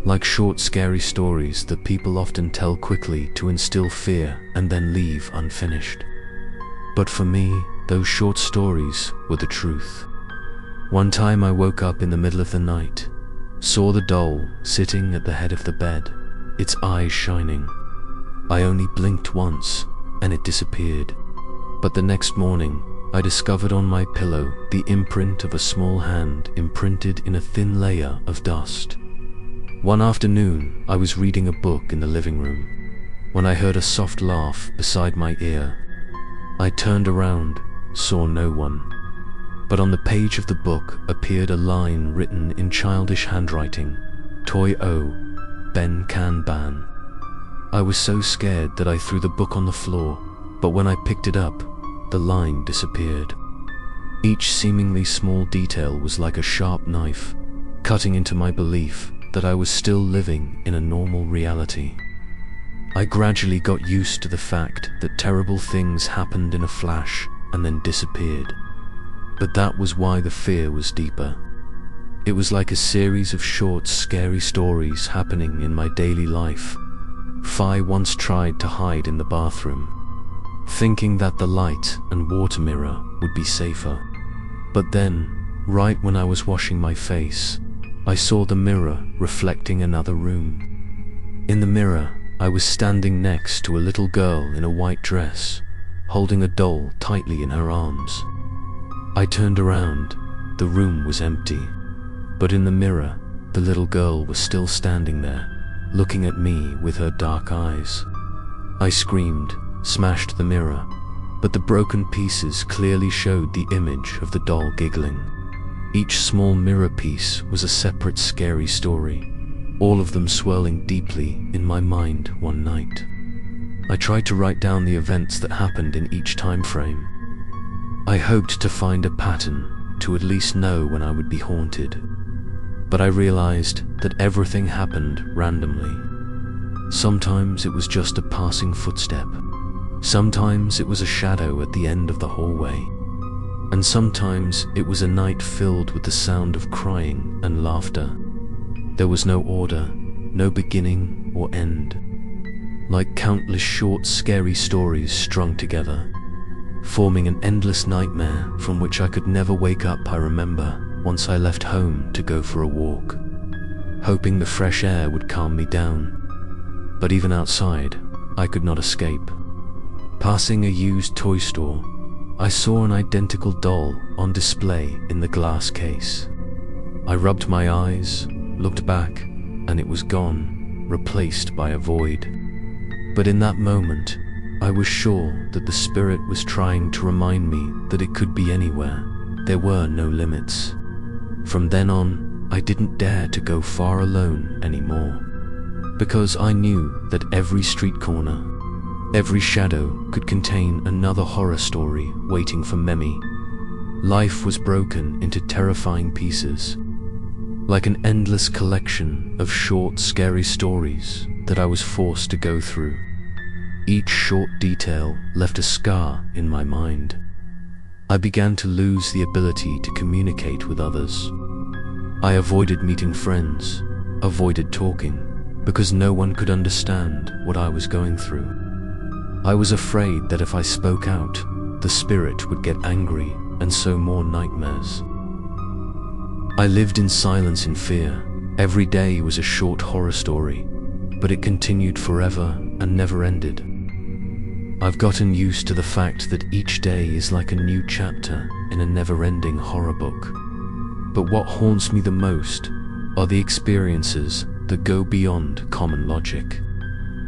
like short scary stories that people often tell quickly to instill fear and then leave unfinished. But for me, those short stories were the truth. One time I woke up in the middle of the night, saw the doll sitting at the head of the bed, its eyes shining. I only blinked once, and it disappeared. But the next morning, I discovered on my pillow the imprint of a small hand imprinted in a thin layer of dust. One afternoon, I was reading a book in the living room when I heard a soft laugh beside my ear. I turned around, saw no one. But on the page of the book appeared a line written in childish handwriting, Toi O, Ben Kan Ban. I was so scared that I threw the book on the floor, but when I picked it up, the line disappeared. Each seemingly small detail was like a sharp knife, cutting into my belief that I was still living in a normal reality. I gradually got used to the fact that terrible things happened in a flash and then disappeared. But that was why the fear was deeper. It was like a series of short, scary stories happening in my daily life. Phi once tried to hide in the bathroom, thinking that the light and water mirror would be safer. But then, right when I was washing my face, I saw the mirror reflecting another room. In the mirror, I was standing next to a little girl in a white dress, holding a doll tightly in her arms. I turned around. The room was empty. But in the mirror, the little girl was still standing there, looking at me with her dark eyes. I screamed, smashed the mirror, but the broken pieces clearly showed the image of the doll giggling. Each small mirror piece was a separate scary story, all of them swirling deeply in my mind one night. I tried to write down the events that happened in each time frame. I hoped to find a pattern, to at least know when I would be haunted. But I realized that everything happened randomly. Sometimes it was just a passing footstep. Sometimes it was a shadow at the end of the hallway. And sometimes it was a night filled with the sound of crying and laughter. There was no order, no beginning or end. Like countless short, scary stories strung together, forming an endless nightmare from which I could never wake up. I remember once I left home to go for a walk, hoping the fresh air would calm me down. But even outside, I could not escape. Passing a used toy store, I saw an identical doll on display in the glass case. I rubbed my eyes, looked back, and it was gone, replaced by a void. But in that moment, I was sure that the spirit was trying to remind me that it could be anywhere. There were no limits. From then on, I didn't dare to go far alone anymore, because I knew that every street corner, every shadow could contain another horror story waiting for me. Life was broken into terrifying pieces, like an endless collection of short, scary stories that I was forced to go through. Each short detail left a scar in my mind. I began to lose the ability to communicate with others. I avoided meeting friends, avoided talking, because no one could understand what I was going through. I was afraid that if I spoke out, the spirit would get angry and sow more nightmares. I lived in silence and fear. Every day was a short horror story, but it continued forever and never ended. I've gotten used to the fact that each day is like a new chapter in a never-ending horror book. But what haunts me the most are the experiences that go beyond common logic.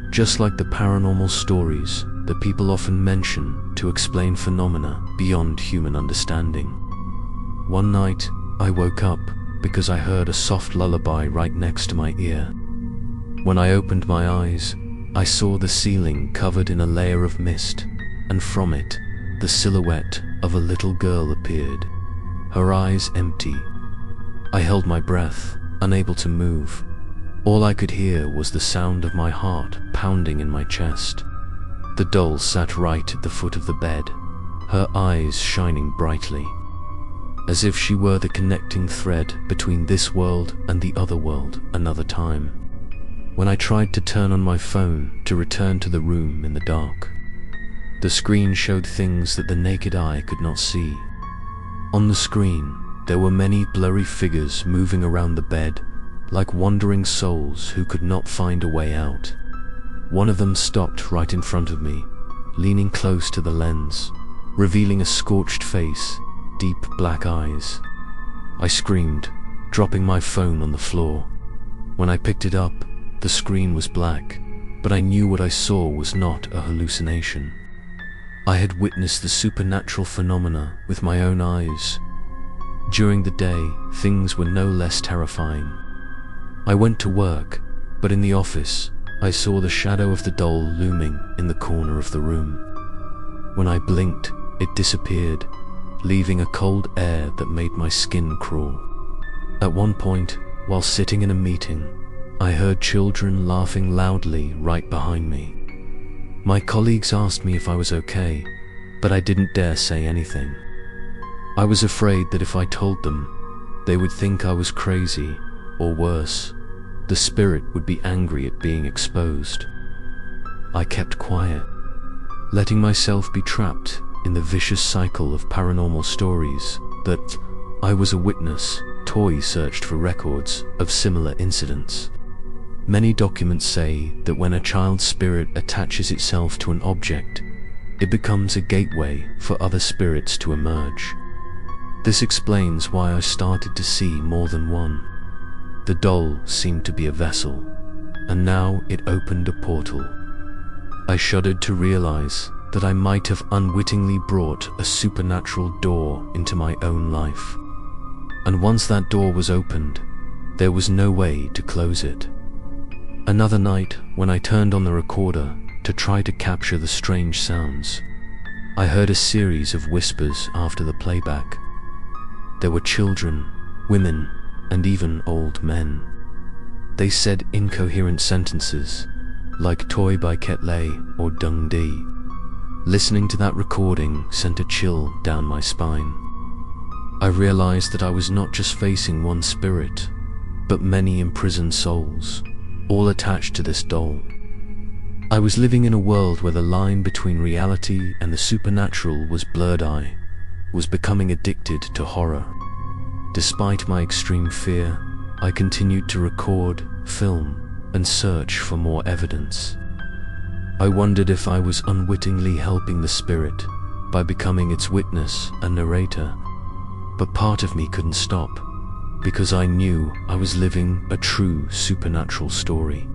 Just like the paranormal stories that people often mention to explain phenomena beyond human understanding. One night, I woke up because I heard a soft lullaby right next to my ear. When I opened my eyes, I saw the ceiling covered in a layer of mist, and from it, the silhouette of a little girl appeared, her eyes empty. I held my breath, unable to move. All I could hear was the sound of my heart pounding in my chest. The doll sat right at the foot of the bed, her eyes shining brightly, as if she were the connecting thread between this world and the other world another time. When I tried to turn on my phone to return to the room in the dark, the screen showed things that the naked eye could not see. On the screen, there were many blurry figures moving around the bed, like wandering souls who could not find a way out. One of them stopped right in front of me, leaning close to the lens, revealing a scorched face, deep black eyes. I screamed, dropping my phone on the floor. When I picked it up, the screen was black, but I knew what I saw was not a hallucination. I had witnessed the supernatural phenomena with my own eyes. During the day, things were no less terrifying. I went to work, but in the office, I saw the shadow of the doll looming in the corner of the room. When I blinked, it disappeared, leaving a cold air that made my skin crawl. At one point, while sitting in a meeting, I heard children laughing loudly right behind me. My colleagues asked me if I was okay, but I didn't dare say anything. I was afraid that if I told them, they would think I was crazy, or worse, the spirit would be angry at being exposed. I kept quiet, letting myself be trapped in the vicious cycle of paranormal stories that I was a witness. Toy searched for records of similar incidents. Many documents say that when a child's spirit attaches itself to an object, it becomes a gateway for other spirits to emerge. This explains why I started to see more than one. The doll seemed to be a vessel, and now it opened a portal. I shuddered to realize that I might have unwittingly brought a supernatural door into my own life. And once that door was opened, there was no way to close it. Another night, when I turned on the recorder to try to capture the strange sounds, I heard a series of whispers after the playback. There were children, women, and even old men. They said incoherent sentences, like Toy by Ketley or Dung Dee. Listening to that recording sent a chill down my spine. I realized that I was not just facing one spirit, but many imprisoned souls, all attached to this doll. I was living in a world where the line between reality and the supernatural was blurred. I was becoming addicted to horror. Despite my extreme fear, I continued to record, film, and search for more evidence. I wondered if I was unwittingly helping the spirit by becoming its witness and narrator. But part of me couldn't stop, because I knew I was living a true supernatural story.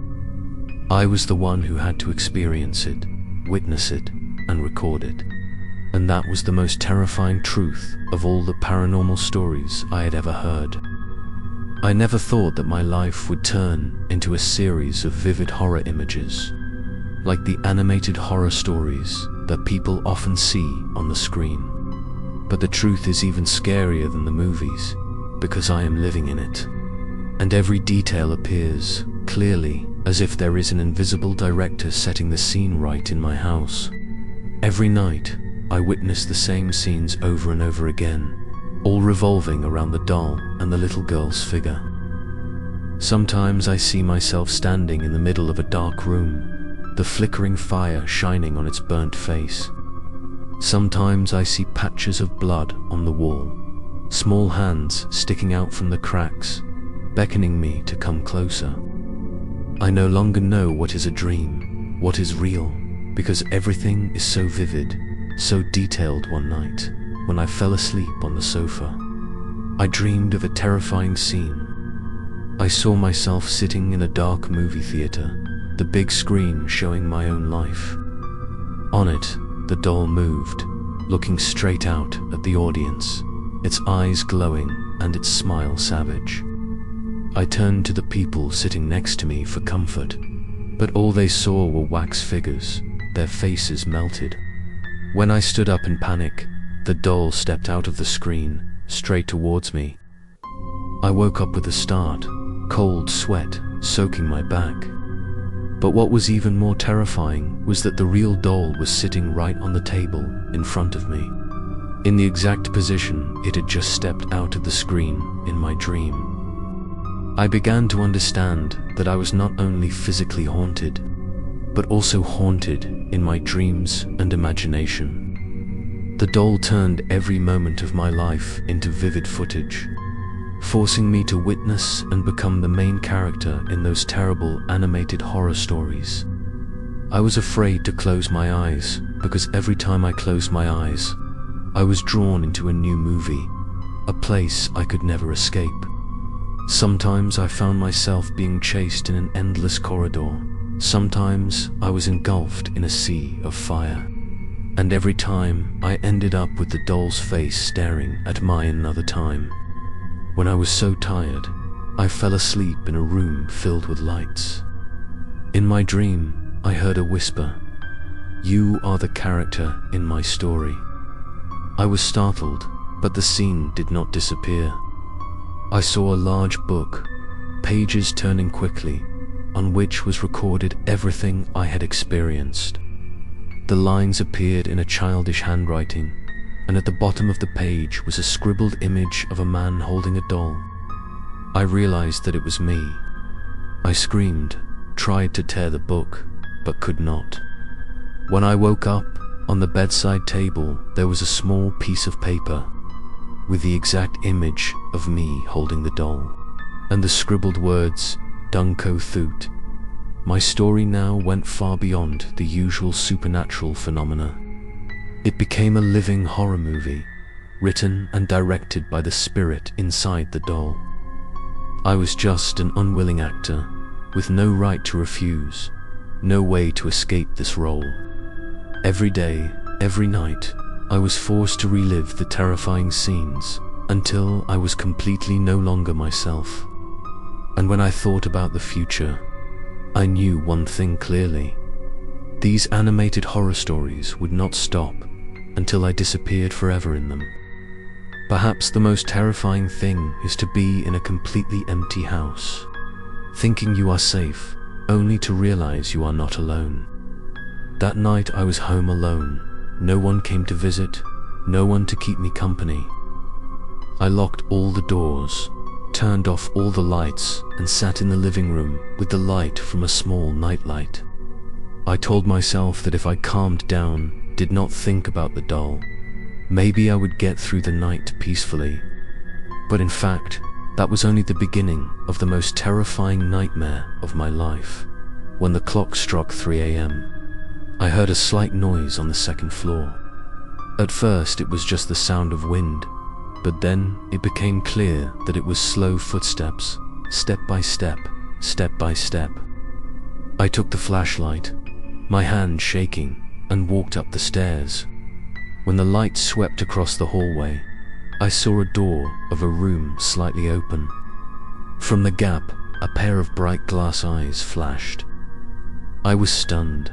I was the one who had to experience it, witness it, and record it. And that was the most terrifying truth of all the paranormal stories I had ever heard. I never thought that my life would turn into a series of vivid horror images, like the animated horror stories that people often see on the screen. But the truth is even scarier than the movies, because I am living in it. And every detail appears clearly, as if there is an invisible director setting the scene right in my house. Every night, I witness the same scenes over and over again, all revolving around the doll and the little girl's figure. Sometimes I see myself standing in the middle of a dark room, the flickering fire shining on its burnt face. Sometimes I see patches of blood on the wall, small hands sticking out from the cracks, beckoning me to come closer. I no longer know what is a dream, what is real, because everything is so vivid, so detailed. One night, when I fell asleep on the sofa, I dreamed of a terrifying scene. I saw myself sitting in a dark movie theater, the big screen showing my own life. On it, the doll moved, looking straight out at the audience, its eyes glowing and its smile savage. I turned to the people sitting next to me for comfort, but all they saw were wax figures, their faces melted. When I stood up in panic, the doll stepped out of the screen, straight towards me. I woke up with a start, cold sweat soaking my back. But what was even more terrifying was that the real doll was sitting right on the table in front of me, in the exact position it had just stepped out of the screen in my dream. I began to understand that I was not only physically haunted, but also haunted in my dreams and imagination. The doll turned every moment of my life into vivid footage, forcing me to witness and become the main character in those terrible animated horror stories. I was afraid to close my eyes, because every time I closed my eyes, I was drawn into a new movie, a place I could never escape. Sometimes I found myself being chased in an endless corridor. Sometimes I was engulfed in a sea of fire. And every time I ended up with the doll's face staring at my another time. When I was so tired, I fell asleep in a room filled with lights. In my dream, I heard a whisper, "You are the character in my story." I was startled, but the scene did not disappear. I saw a large book, pages turning quickly, on which was recorded everything I had experienced. The lines appeared in a childish handwriting, and at the bottom of the page was a scribbled image of a man holding a doll. I realized that it was me. I screamed, tried to tear the book, but could not. When I woke up, on the bedside table there was a small piece of paper with the exact image of me holding the doll, and the scribbled words, "Dunko Thoot." My story now went far beyond the usual supernatural phenomena. It became a living horror movie, written and directed by the spirit inside the doll. I was just an unwilling actor, with no right to refuse, no way to escape this role. Every day, every night, I was forced to relive the terrifying scenes until I was completely no longer myself. And when I thought about the future, I knew one thing clearly. These animated horror stories would not stop until I disappeared forever in them. Perhaps the most terrifying thing is to be in a completely empty house, thinking you are safe, only to realize you are not alone. That night I was home alone. No one came to visit, no one to keep me company. I locked all the doors, turned off all the lights, and sat in the living room with the light from a small nightlight. I told myself that if I calmed down, did not think about the doll, maybe I would get through the night peacefully. But in fact, that was only the beginning of the most terrifying nightmare of my life. When the clock struck 3 a.m., I heard a slight noise on the second floor. At first it was just the sound of wind, but then it became clear that it was slow footsteps, step by step, step by step. I took the flashlight, my hand shaking, and walked up the stairs. When the light swept across the hallway, I saw a door of a room slightly open. From the gap, a pair of bright glass eyes flashed. I was stunned.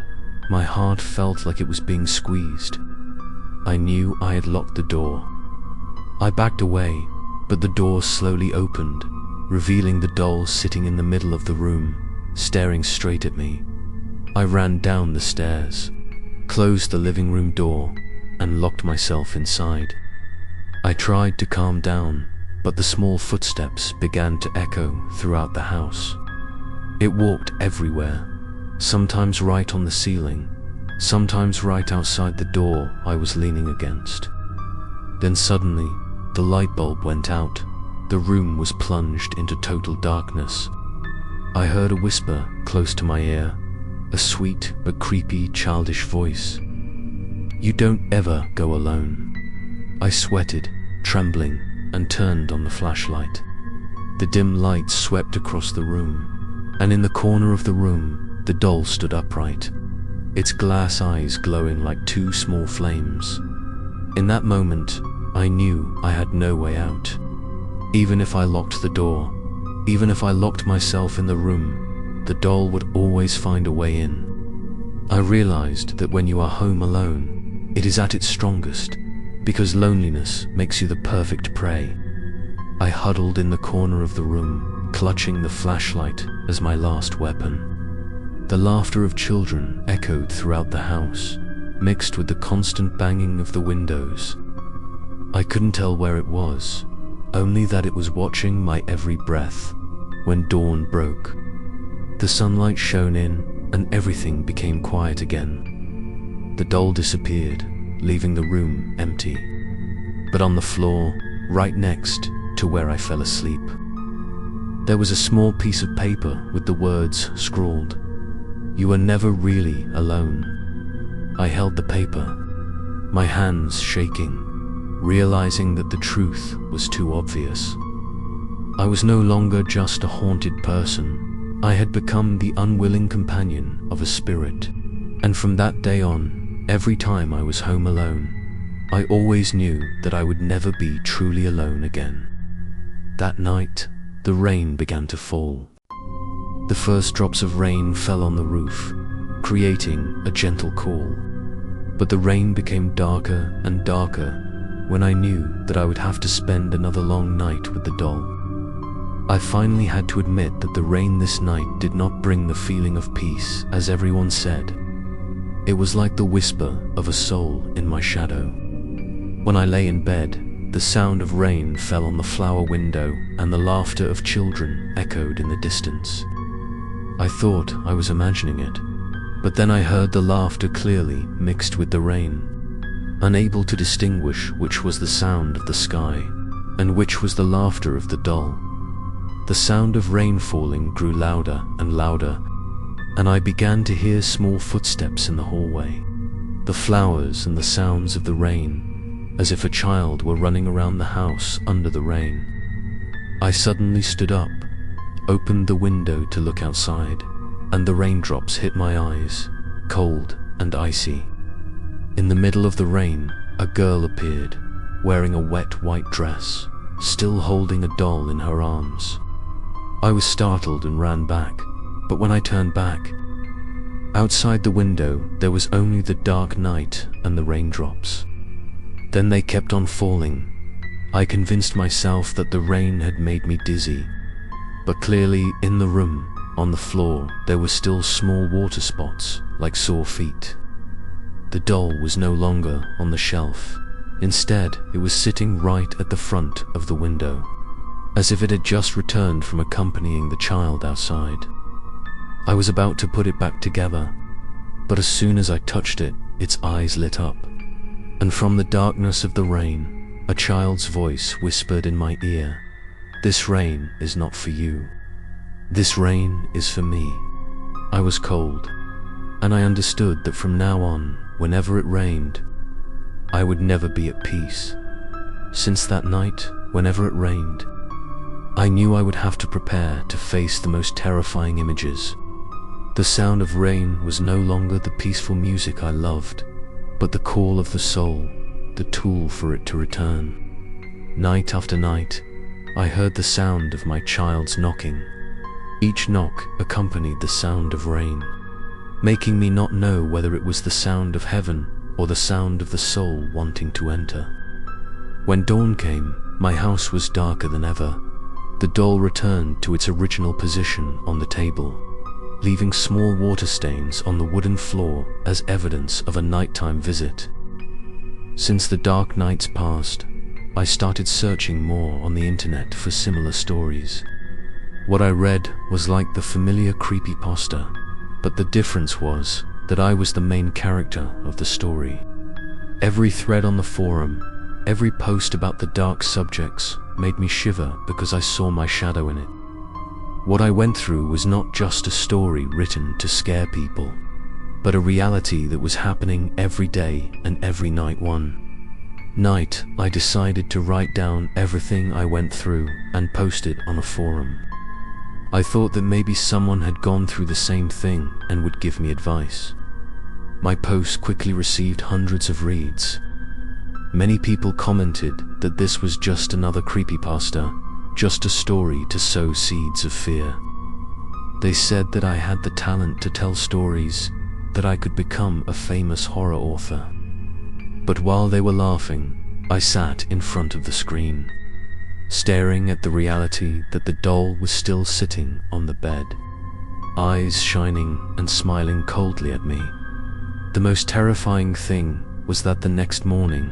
My heart felt like it was being squeezed. I knew I had locked the door. I backed away, but the door slowly opened, revealing the doll sitting in the middle of the room, staring straight at me. I ran down the stairs, closed the living room door, and locked myself inside. I tried to calm down, but the small footsteps began to echo throughout the house. It walked everywhere, sometimes right on the ceiling, sometimes right outside the door I was leaning against. Then suddenly, the light bulb went out. The room was plunged into total darkness. I heard a whisper close to my ear, a sweet but creepy childish voice. "You don't ever go alone." I sweated, trembling, and turned on the flashlight. The dim light swept across the room, and in the corner of the room, the doll stood upright, its glass eyes glowing like two small flames. In that moment, I knew I had no way out. Even if I locked the door, even if I locked myself in the room, the doll would always find a way in. I realized that when you are home alone, it is at its strongest, because loneliness makes you the perfect prey. I huddled in the corner of the room, clutching the flashlight as my last weapon. The laughter of children echoed throughout the house, mixed with the constant banging of the windows. I couldn't tell where it was, only that it was watching my every breath. When dawn broke, the sunlight shone in and everything became quiet again. The doll disappeared, leaving the room empty. But on the floor, right next to where I fell asleep. There was a small piece of paper with the words scrawled, "You are never really alone." I held the paper, my hands shaking, realizing that the truth was too obvious. I was no longer just a haunted person. I had become the unwilling companion of a spirit. And from that day on, every time I was home alone, I always knew that I would never be truly alone again. That night, the rain began to fall. The first drops of rain fell on the roof, creating a gentle call. But the rain became darker and darker when I knew that I would have to spend another long night with the doll. I finally had to admit that the rain this night did not bring the feeling of peace, as everyone said. It was like the whisper of a soul in my shadow. When I lay in bed, the sound of rain fell on the flower window and the laughter of children echoed in the distance. I thought I was imagining it, but then I heard the laughter clearly mixed with the rain, unable to distinguish which was the sound of the sky and which was the laughter of the doll. The sound of rain falling grew louder and louder, and I began to hear small footsteps in the hallway, the flowers and the sounds of the rain, as if a child were running around the house under the rain. I suddenly stood up, opened the window to look outside, and the raindrops hit my eyes, cold and icy. In the middle of the rain, a girl appeared, wearing a wet white dress, still holding a doll in her arms. I was startled and ran back, but when I turned back, outside the window there was only the dark night and the raindrops. Then they kept on falling. I convinced myself that the rain had made me dizzy, but clearly in the room, on the floor, there were still small water spots, like sore feet. The doll was no longer on the shelf. Instead, it was sitting right at the front of the window, as if it had just returned from accompanying the child outside. I was about to put it back together, but as soon as I touched it, its eyes lit up, and from the darkness of the rain, a child's voice whispered in my ear, "This rain is not for you. This rain is for me." I was cold, and I understood that from now on, whenever it rained, I would never be at peace. Since that night, whenever it rained, I knew I would have to prepare to face the most terrifying images. The sound of rain was no longer the peaceful music I loved, but the call of the soul, the tool for it to return. Night after night, I heard the sound of my child's knocking. Each knock accompanied the sound of rain, making me not know whether it was the sound of heaven or the sound of the soul wanting to enter. When dawn came, my house was darker than ever. The doll returned to its original position on the table, leaving small water stains on the wooden floor as evidence of a nighttime visit. Since the dark nights passed, I started searching more on the internet for similar stories. What I read was like the familiar creepypasta, but the difference was that I was the main character of the story. Every thread on the forum, every post about the dark subjects made me shiver because I saw my shadow in it. What I went through was not just a story written to scare people, but a reality that was happening every day and every night. One night, I decided to write down everything I went through and post it on a forum. I thought that maybe someone had gone through the same thing and would give me advice. My post quickly received hundreds of reads. Many people commented that this was just another creepypasta, just a story to sow seeds of fear. They said that I had the talent to tell stories, that I could become a famous horror author. But while they were laughing, I sat in front of the screen, staring at the reality that the doll was still sitting on the bed, eyes shining and smiling coldly at me. The most terrifying thing was that the next morning,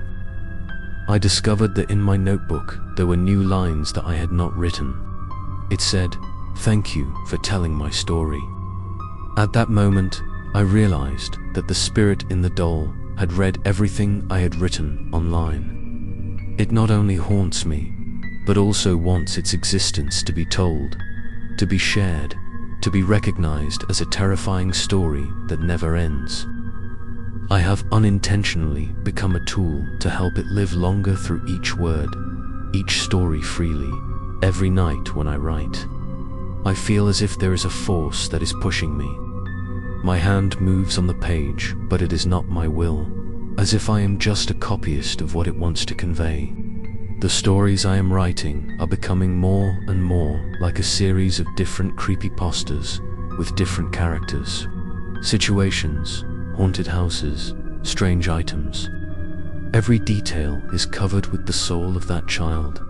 I discovered that in my notebook there were new lines that I had not written. It said, "Thank you for telling my story." At that moment, I realized that the spirit in the doll had read everything I had written online. It not only haunts me, but also wants its existence to be told, to be shared, to be recognized as a terrifying story that never ends. I have unintentionally become a tool to help it live longer through each word, each story freely, every night when I write. I feel as if there is a force that is pushing me. My hand moves on the page, but it is not my will, as if I am just a copyist of what it wants to convey. The stories I am writing are becoming more and more like a series of different creepypastas with different characters, situations, haunted houses, strange items. Every detail is covered with the soul of that child,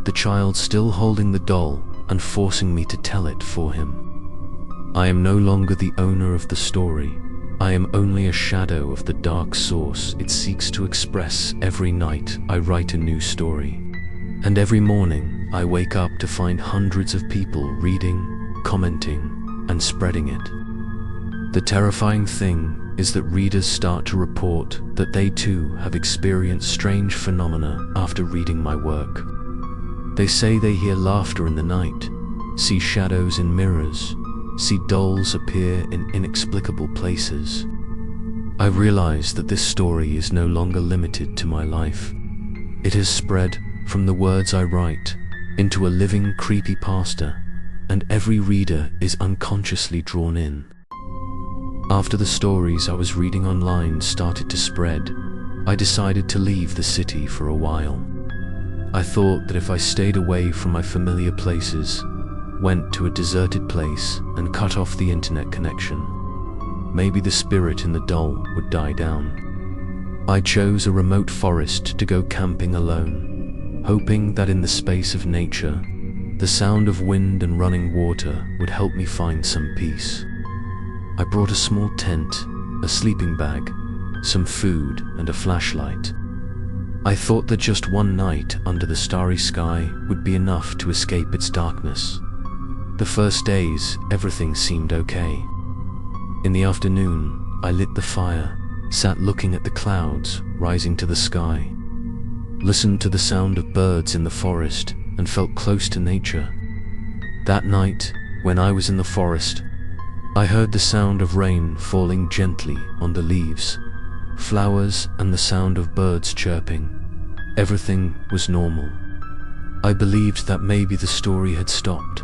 the child still holding the doll and forcing me to tell it for him. I am no longer the owner of the story. I am only a shadow of the dark source it seeks to express. Every night I write a new story, and every morning I wake up to find hundreds of people reading, commenting, and spreading it. The terrifying thing is that readers start to report that they too have experienced strange phenomena after reading my work. They say they hear laughter in the night, see shadows in mirrors, see dolls appear in inexplicable places. I realize that this story is no longer limited to my life. It has spread from the words I write into a living creepypasta, and every reader is unconsciously drawn in. After the stories I was reading online started to spread, I decided to leave the city for a while. I thought that if I stayed away from my familiar places, went to a deserted place and cut off the internet connection, maybe the spirit in the doll would die down. I chose a remote forest to go camping alone, hoping that in the space of nature, the sound of wind and running water would help me find some peace. I brought a small tent, a sleeping bag, some food, and a flashlight. I thought that just one night under the starry sky would be enough to escape its darkness. The first days, everything seemed okay. In the afternoon, I lit the fire, sat looking at the clouds rising to the sky, listened to the sound of birds in the forest, and felt close to nature. That night, when I was in the forest, I heard the sound of rain falling gently on the leaves, flowers, and the sound of birds chirping. Everything was normal. I believed that maybe the story had stopped.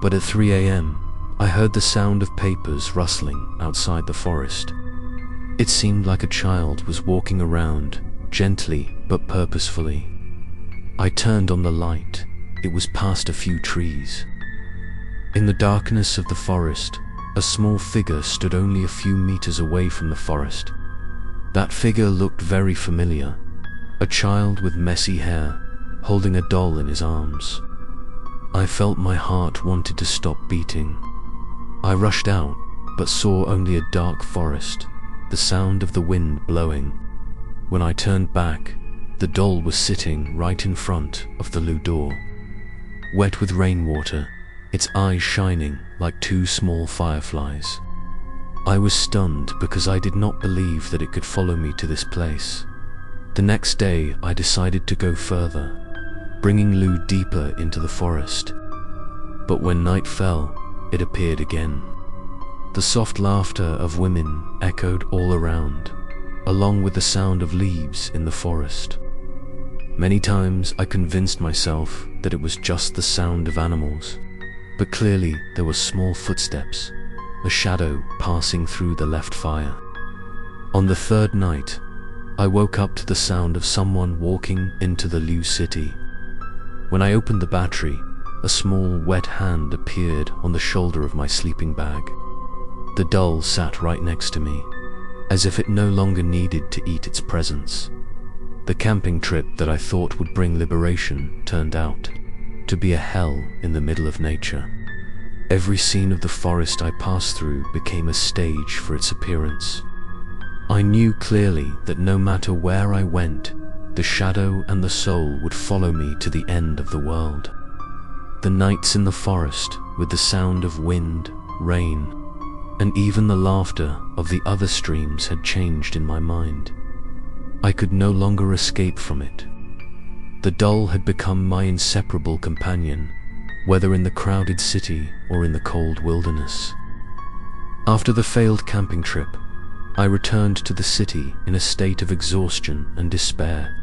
But at 3 a.m., I heard the sound of papers rustling outside the forest. It seemed like a child was walking around, gently but purposefully. I turned on the light. It was past a few trees. In the darkness of the forest, a small figure stood only a few meters away from the forest. That figure looked very familiar. A child with messy hair, holding a doll in his arms. I felt my heart wanted to stop beating. I rushed out, but saw only a dark forest, the sound of the wind blowing. When I turned back, the doll was sitting right in front of the loo door, wet with rainwater, its eyes shining like two small fireflies. I was stunned because I did not believe that it could follow me to this place. The next day, I decided to go further, bringing Lou deeper into the forest. But when night fell, it appeared again. The soft laughter of women echoed all around, along with the sound of leaves in the forest. Many times I convinced myself that it was just the sound of animals, but clearly there were small footsteps, a shadow passing through the left fire. On the third night, I woke up to the sound of someone walking into the Liu city. When I opened the battery, a small wet hand appeared on the shoulder of my sleeping bag. The doll sat right next to me, as if it no longer needed to eat its presence. The camping trip that I thought would bring liberation turned out to be a hell in the middle of nature. Every scene of the forest I passed through became a stage for its appearance. I knew clearly that no matter where I went, the shadow and the soul would follow me to the end of the world. The nights in the forest, with the sound of wind, rain, and even the laughter of the other streams had changed in my mind. I could no longer escape from it. The doll had become my inseparable companion, whether in the crowded city or in the cold wilderness. After the failed camping trip, I returned to the city in a state of exhaustion and despair.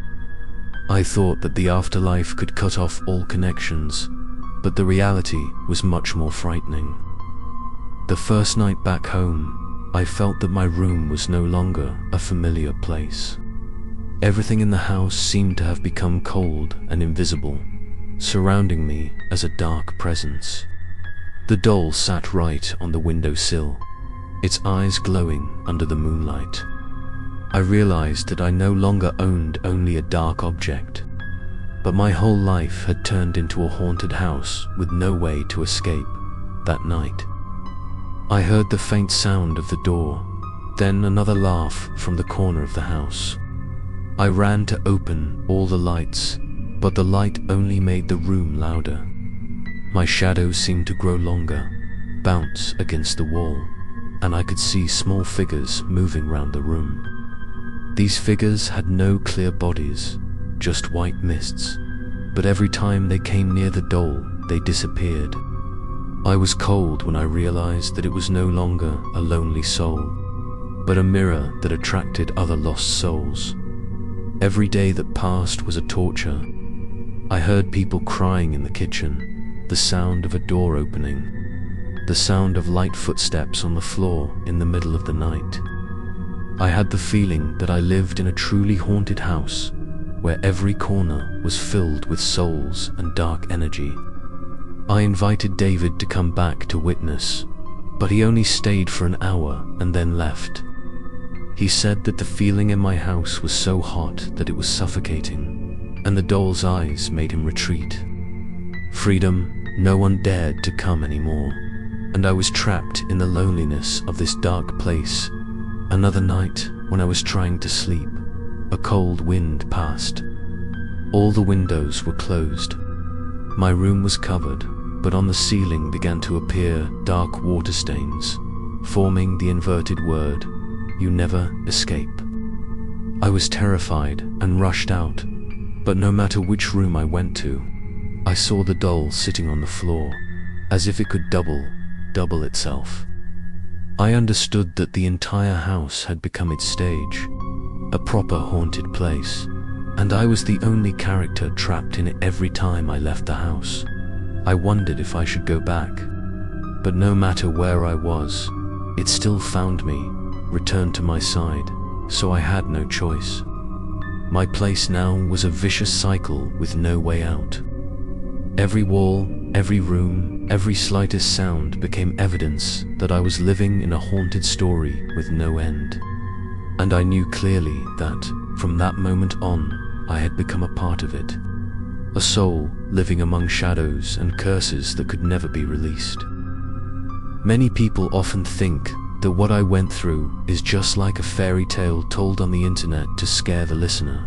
I thought that the afterlife could cut off all connections, but the reality was much more frightening. The first night back home, I felt that my room was no longer a familiar place. Everything in the house seemed to have become cold and invisible, surrounding me as a dark presence. The doll sat right on the windowsill, its eyes glowing under the moonlight. I realized that I no longer owned only a dark object, but my whole life had turned into a haunted house with no way to escape. That night, I heard the faint sound of the door, then another laugh from the corner of the house. I ran to open all the lights, but the light only made the room louder. My shadows seemed to grow longer, bounce against the wall, and I could see small figures moving round the room. These figures had no clear bodies, just white mists, but every time they came near the doll, they disappeared. I was cold when I realized that it was no longer a lonely soul, but a mirror that attracted other lost souls. Every day that passed was a torture. I heard people crying in the kitchen, the sound of a door opening, the sound of light footsteps on the floor in the middle of the night. I had the feeling that I lived in a truly haunted house, where every corner was filled with souls and dark energy. I invited David to come back to witness, but he only stayed for an hour and then left. He said that the feeling in my house was so hot that it was suffocating, and the doll's eyes made him retreat. Freedom, no one dared to come anymore, and I was trapped in the loneliness of this dark place. Another night, when I was trying to sleep, a cold wind passed. All the windows were closed. My room was covered, but on the ceiling began to appear dark water stains, forming the inverted word, "You never escape." I was terrified and rushed out, but no matter which room I went to, I saw the doll sitting on the floor, as if it could double itself. I understood that the entire house had become its stage, a proper haunted place, and I was the only character trapped in it every time I left the house. I wondered if I should go back, but no matter where I was, it still found me, returned to my side, so I had no choice. My place now was a vicious cycle with no way out. Every wall, every room, every slightest sound became evidence that I was living in a haunted story with no end. And I knew clearly that, from that moment on, I had become a part of it. A soul living among shadows and curses that could never be released. Many people often think that what I went through is just like a fairy tale told on the internet to scare the listener.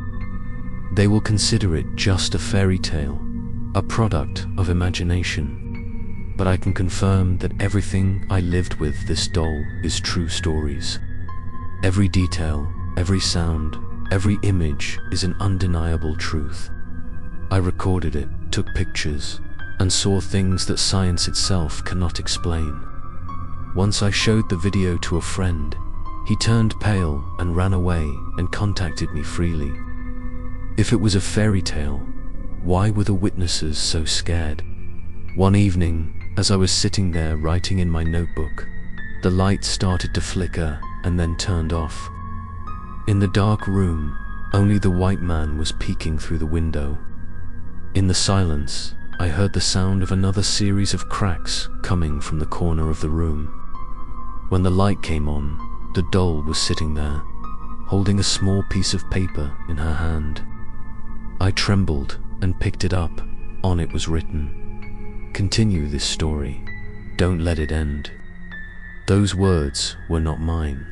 They will consider it just a fairy tale, a product of imagination. But I can confirm that everything I lived with this doll is true stories. Every detail, every sound, every image is an undeniable truth. I recorded it, took pictures, and saw things that science itself cannot explain. Once I showed the video to a friend. He turned pale and ran away and contacted me freely. If it was a fairy tale, why were the witnesses so scared? One evening, as I was sitting there writing in my notebook, the light started to flicker and then turned off. In the dark room, only the white man was peeking through the window. In the silence, I heard the sound of another series of cracks coming from the corner of the room. When the light came on, the doll was sitting there, holding a small piece of paper in her hand. I trembled and picked it up. On it was written, "Continue this story. Don't let it end." Those words were not mine,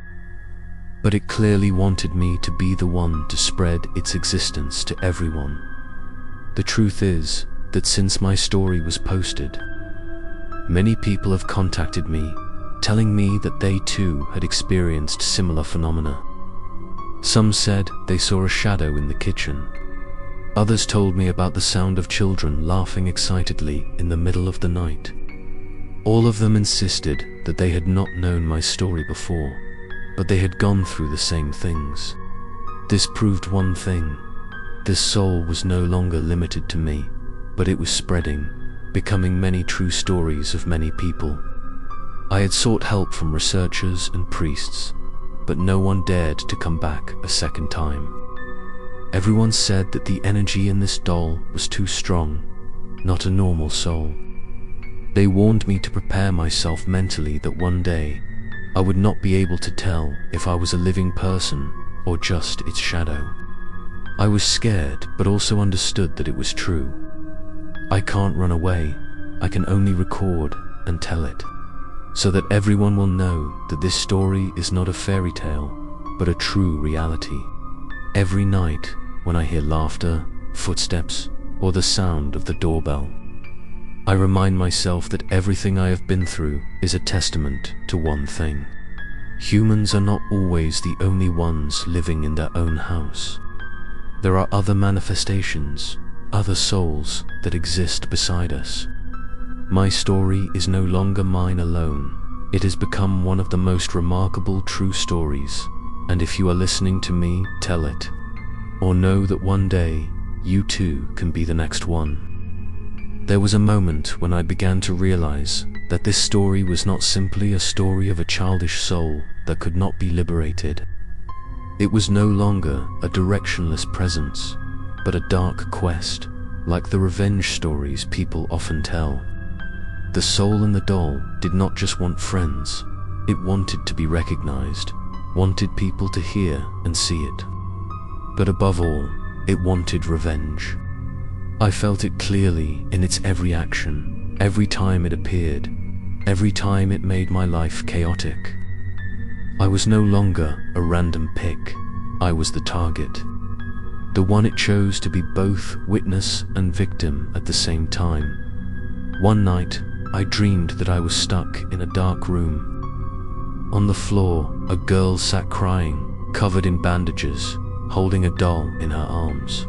but it clearly wanted me to be the one to spread its existence to everyone. The truth is that since my story was posted, many people have contacted me, telling me that they too had experienced similar phenomena. Some said they saw a shadow in the kitchen. Others told me about the sound of children laughing excitedly in the middle of the night. All of them insisted that they had not known my story before, but they had gone through the same things. This proved one thing: this soul was no longer limited to me, but it was spreading, becoming many true stories of many people. I had sought help from researchers and priests, but no one dared to come back a second time. Everyone said that the energy in this doll was too strong, not a normal soul. They warned me to prepare myself mentally that one day I would not be able to tell if I was a living person or just its shadow. I was scared, but also understood that it was true. I can't run away, I can only record and tell it, so that everyone will know that this story is not a fairy tale, but a true reality. Every night, when I hear laughter, footsteps, or the sound of the doorbell, I remind myself that everything I have been through is a testament to one thing: humans are not always the only ones living in their own house. There are other manifestations, other souls that exist beside us. My story is no longer mine alone. It has become one of the most remarkable true stories, and if you are listening to me tell it, or know that one day you too can be the next one. There was a moment when I began to realize that this story was not simply a story of a childish soul that could not be liberated. It was no longer a directionless presence, but a dark quest, like the revenge stories people often tell. The soul in the doll did not just want friends, it wanted to be recognized, wanted people to hear and see it. But above all, it wanted revenge. I felt it clearly in its every action, every time it appeared, every time it made my life chaotic. I was no longer a random pick, I was the target. The one it chose to be both witness and victim at the same time. One night, I dreamed that I was stuck in a dark room. On the floor, a girl sat crying, covered in bandages, holding a doll in her arms.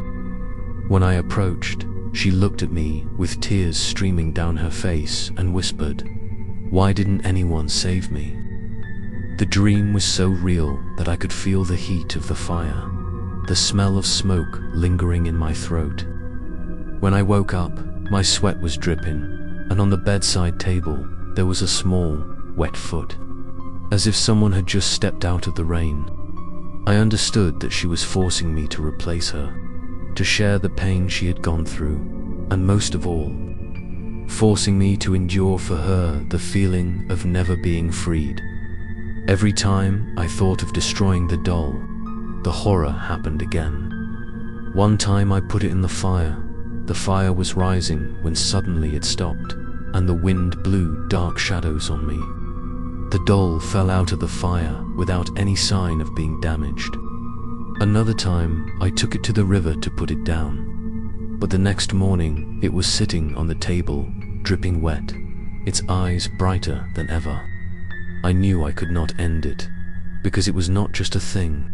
When I approached, she looked at me with tears streaming down her face and whispered, "Why didn't anyone save me?" The dream was so real that I could feel the heat of the fire, the smell of smoke lingering in my throat. When I woke up, my sweat was dripping, and on the bedside table there was a small, wet foot, as if someone had just stepped out of the rain. I understood that she was forcing me to replace her, to share the pain she had gone through, and most of all, forcing me to endure for her the feeling of never being freed. Every time I thought of destroying the doll, the horror happened again. One time I put it in the fire. The fire was rising when suddenly it stopped, and the wind blew dark shadows on me. The doll fell out of the fire without any sign of being damaged. Another time, I took it to the river to put it down, but the next morning it was sitting on the table, dripping wet, its eyes brighter than ever. I knew I could not end it, because it was not just a thing.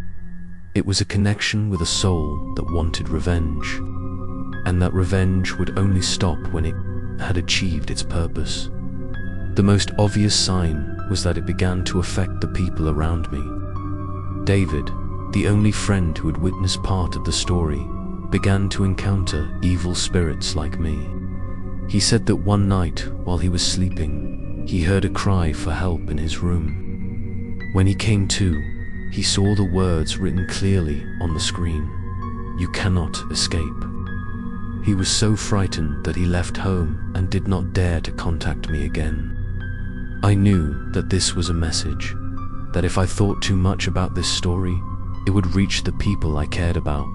It was a connection with a soul that wanted revenge, and that revenge would only stop when it had achieved its purpose. The most obvious sign was that it began to affect the people around me. David, the only friend who had witnessed part of the story, began to encounter evil spirits like me. He said that one night, while he was sleeping, he heard a cry for help in his room. When he came to, he saw the words written clearly on the screen: "You cannot escape." He was so frightened that he left home and did not dare to contact me again. I knew that this was a message, that if I thought too much about this story, it would reach the people I cared about.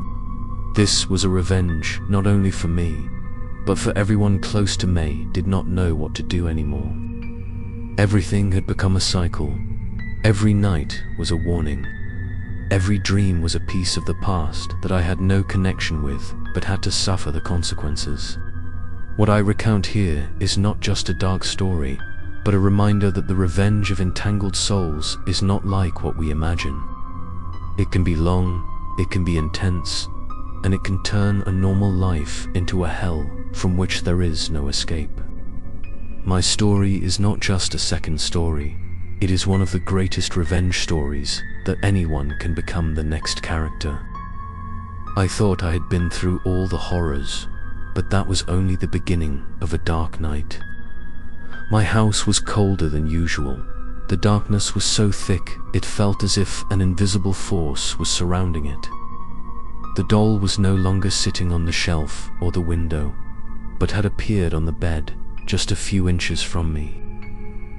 This was a revenge not only for me, but for everyone close to May did not know what to do anymore. Everything had become a cycle. Every night was a warning. Every dream was a piece of the past that I had no connection with, but had to suffer the consequences. What I recount here is not just a dark story, but a reminder that the revenge of entangled souls is not like what we imagine. It can be long, it can be intense, and it can turn a normal life into a hell from which there is no escape. My story is not just a second story, it is one of the greatest revenge stories that anyone can become the next character. I thought I had been through all the horrors, but that was only the beginning of a dark night. My house was colder than usual. The darkness was so thick it felt as if an invisible force was surrounding it. The doll was no longer sitting on the shelf or the window, but had appeared on the bed just a few inches from me.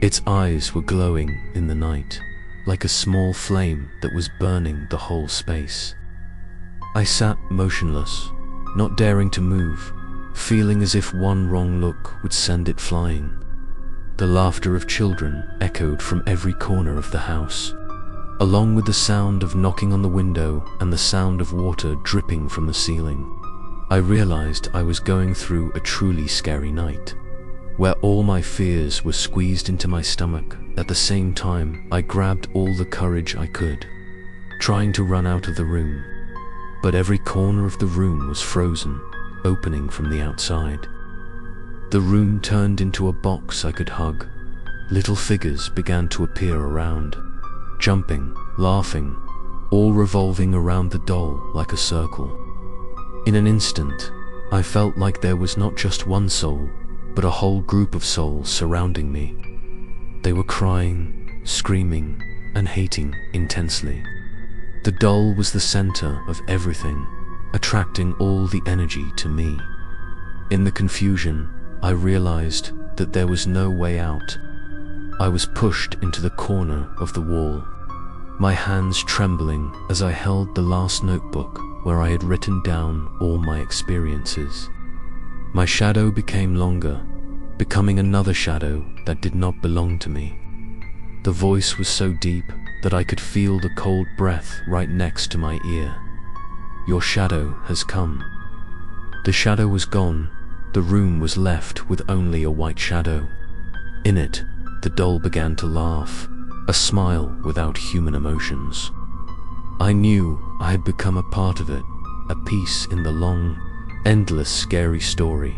Its eyes were glowing in the night, like a small flame that was burning the whole space. I sat motionless, not daring to move, feeling as if one wrong look would send it flying. The laughter of children echoed from every corner of the house, along with the sound of knocking on the window and the sound of water dripping from the ceiling. I realized I was going through a truly scary night, where all my fears were squeezed into my stomach. At the same time, I grabbed all the courage I could, trying to run out of the room. But every corner of the room was frozen, opening from the outside. The room turned into a box I could hug. Little figures began to appear around, jumping, laughing, all revolving around the doll like a circle. In an instant, I felt like there was not just one soul, but a whole group of souls surrounding me. They were crying, screaming, and hating intensely. The doll was the center of everything, attracting all the energy to me. In the confusion, I realized that there was no way out. I was pushed into the corner of the wall, my hands trembling as I held the last notebook where I had written down all my experiences. My shadow became longer, becoming another shadow that did not belong to me. The voice was so deep that I could feel the cold breath right next to my ear. Your shadow has come. The shadow was gone. The room was left with only a white shadow. In it, the doll began to laugh, a smile without human emotions. I knew I had become a part of it, a piece in the long, endless, scary story.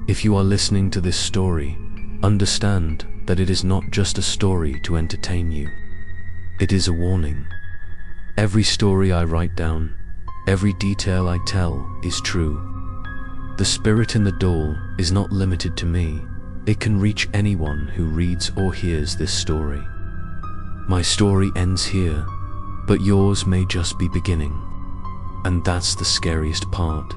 If you are listening to this story, understand that it is not just a story to entertain you. It is a warning. Every story I write down, every detail I tell is true. The spirit in the doll is not limited to me. It can reach anyone who reads or hears this story. My story ends here, but yours may just be beginning. And that's the scariest part.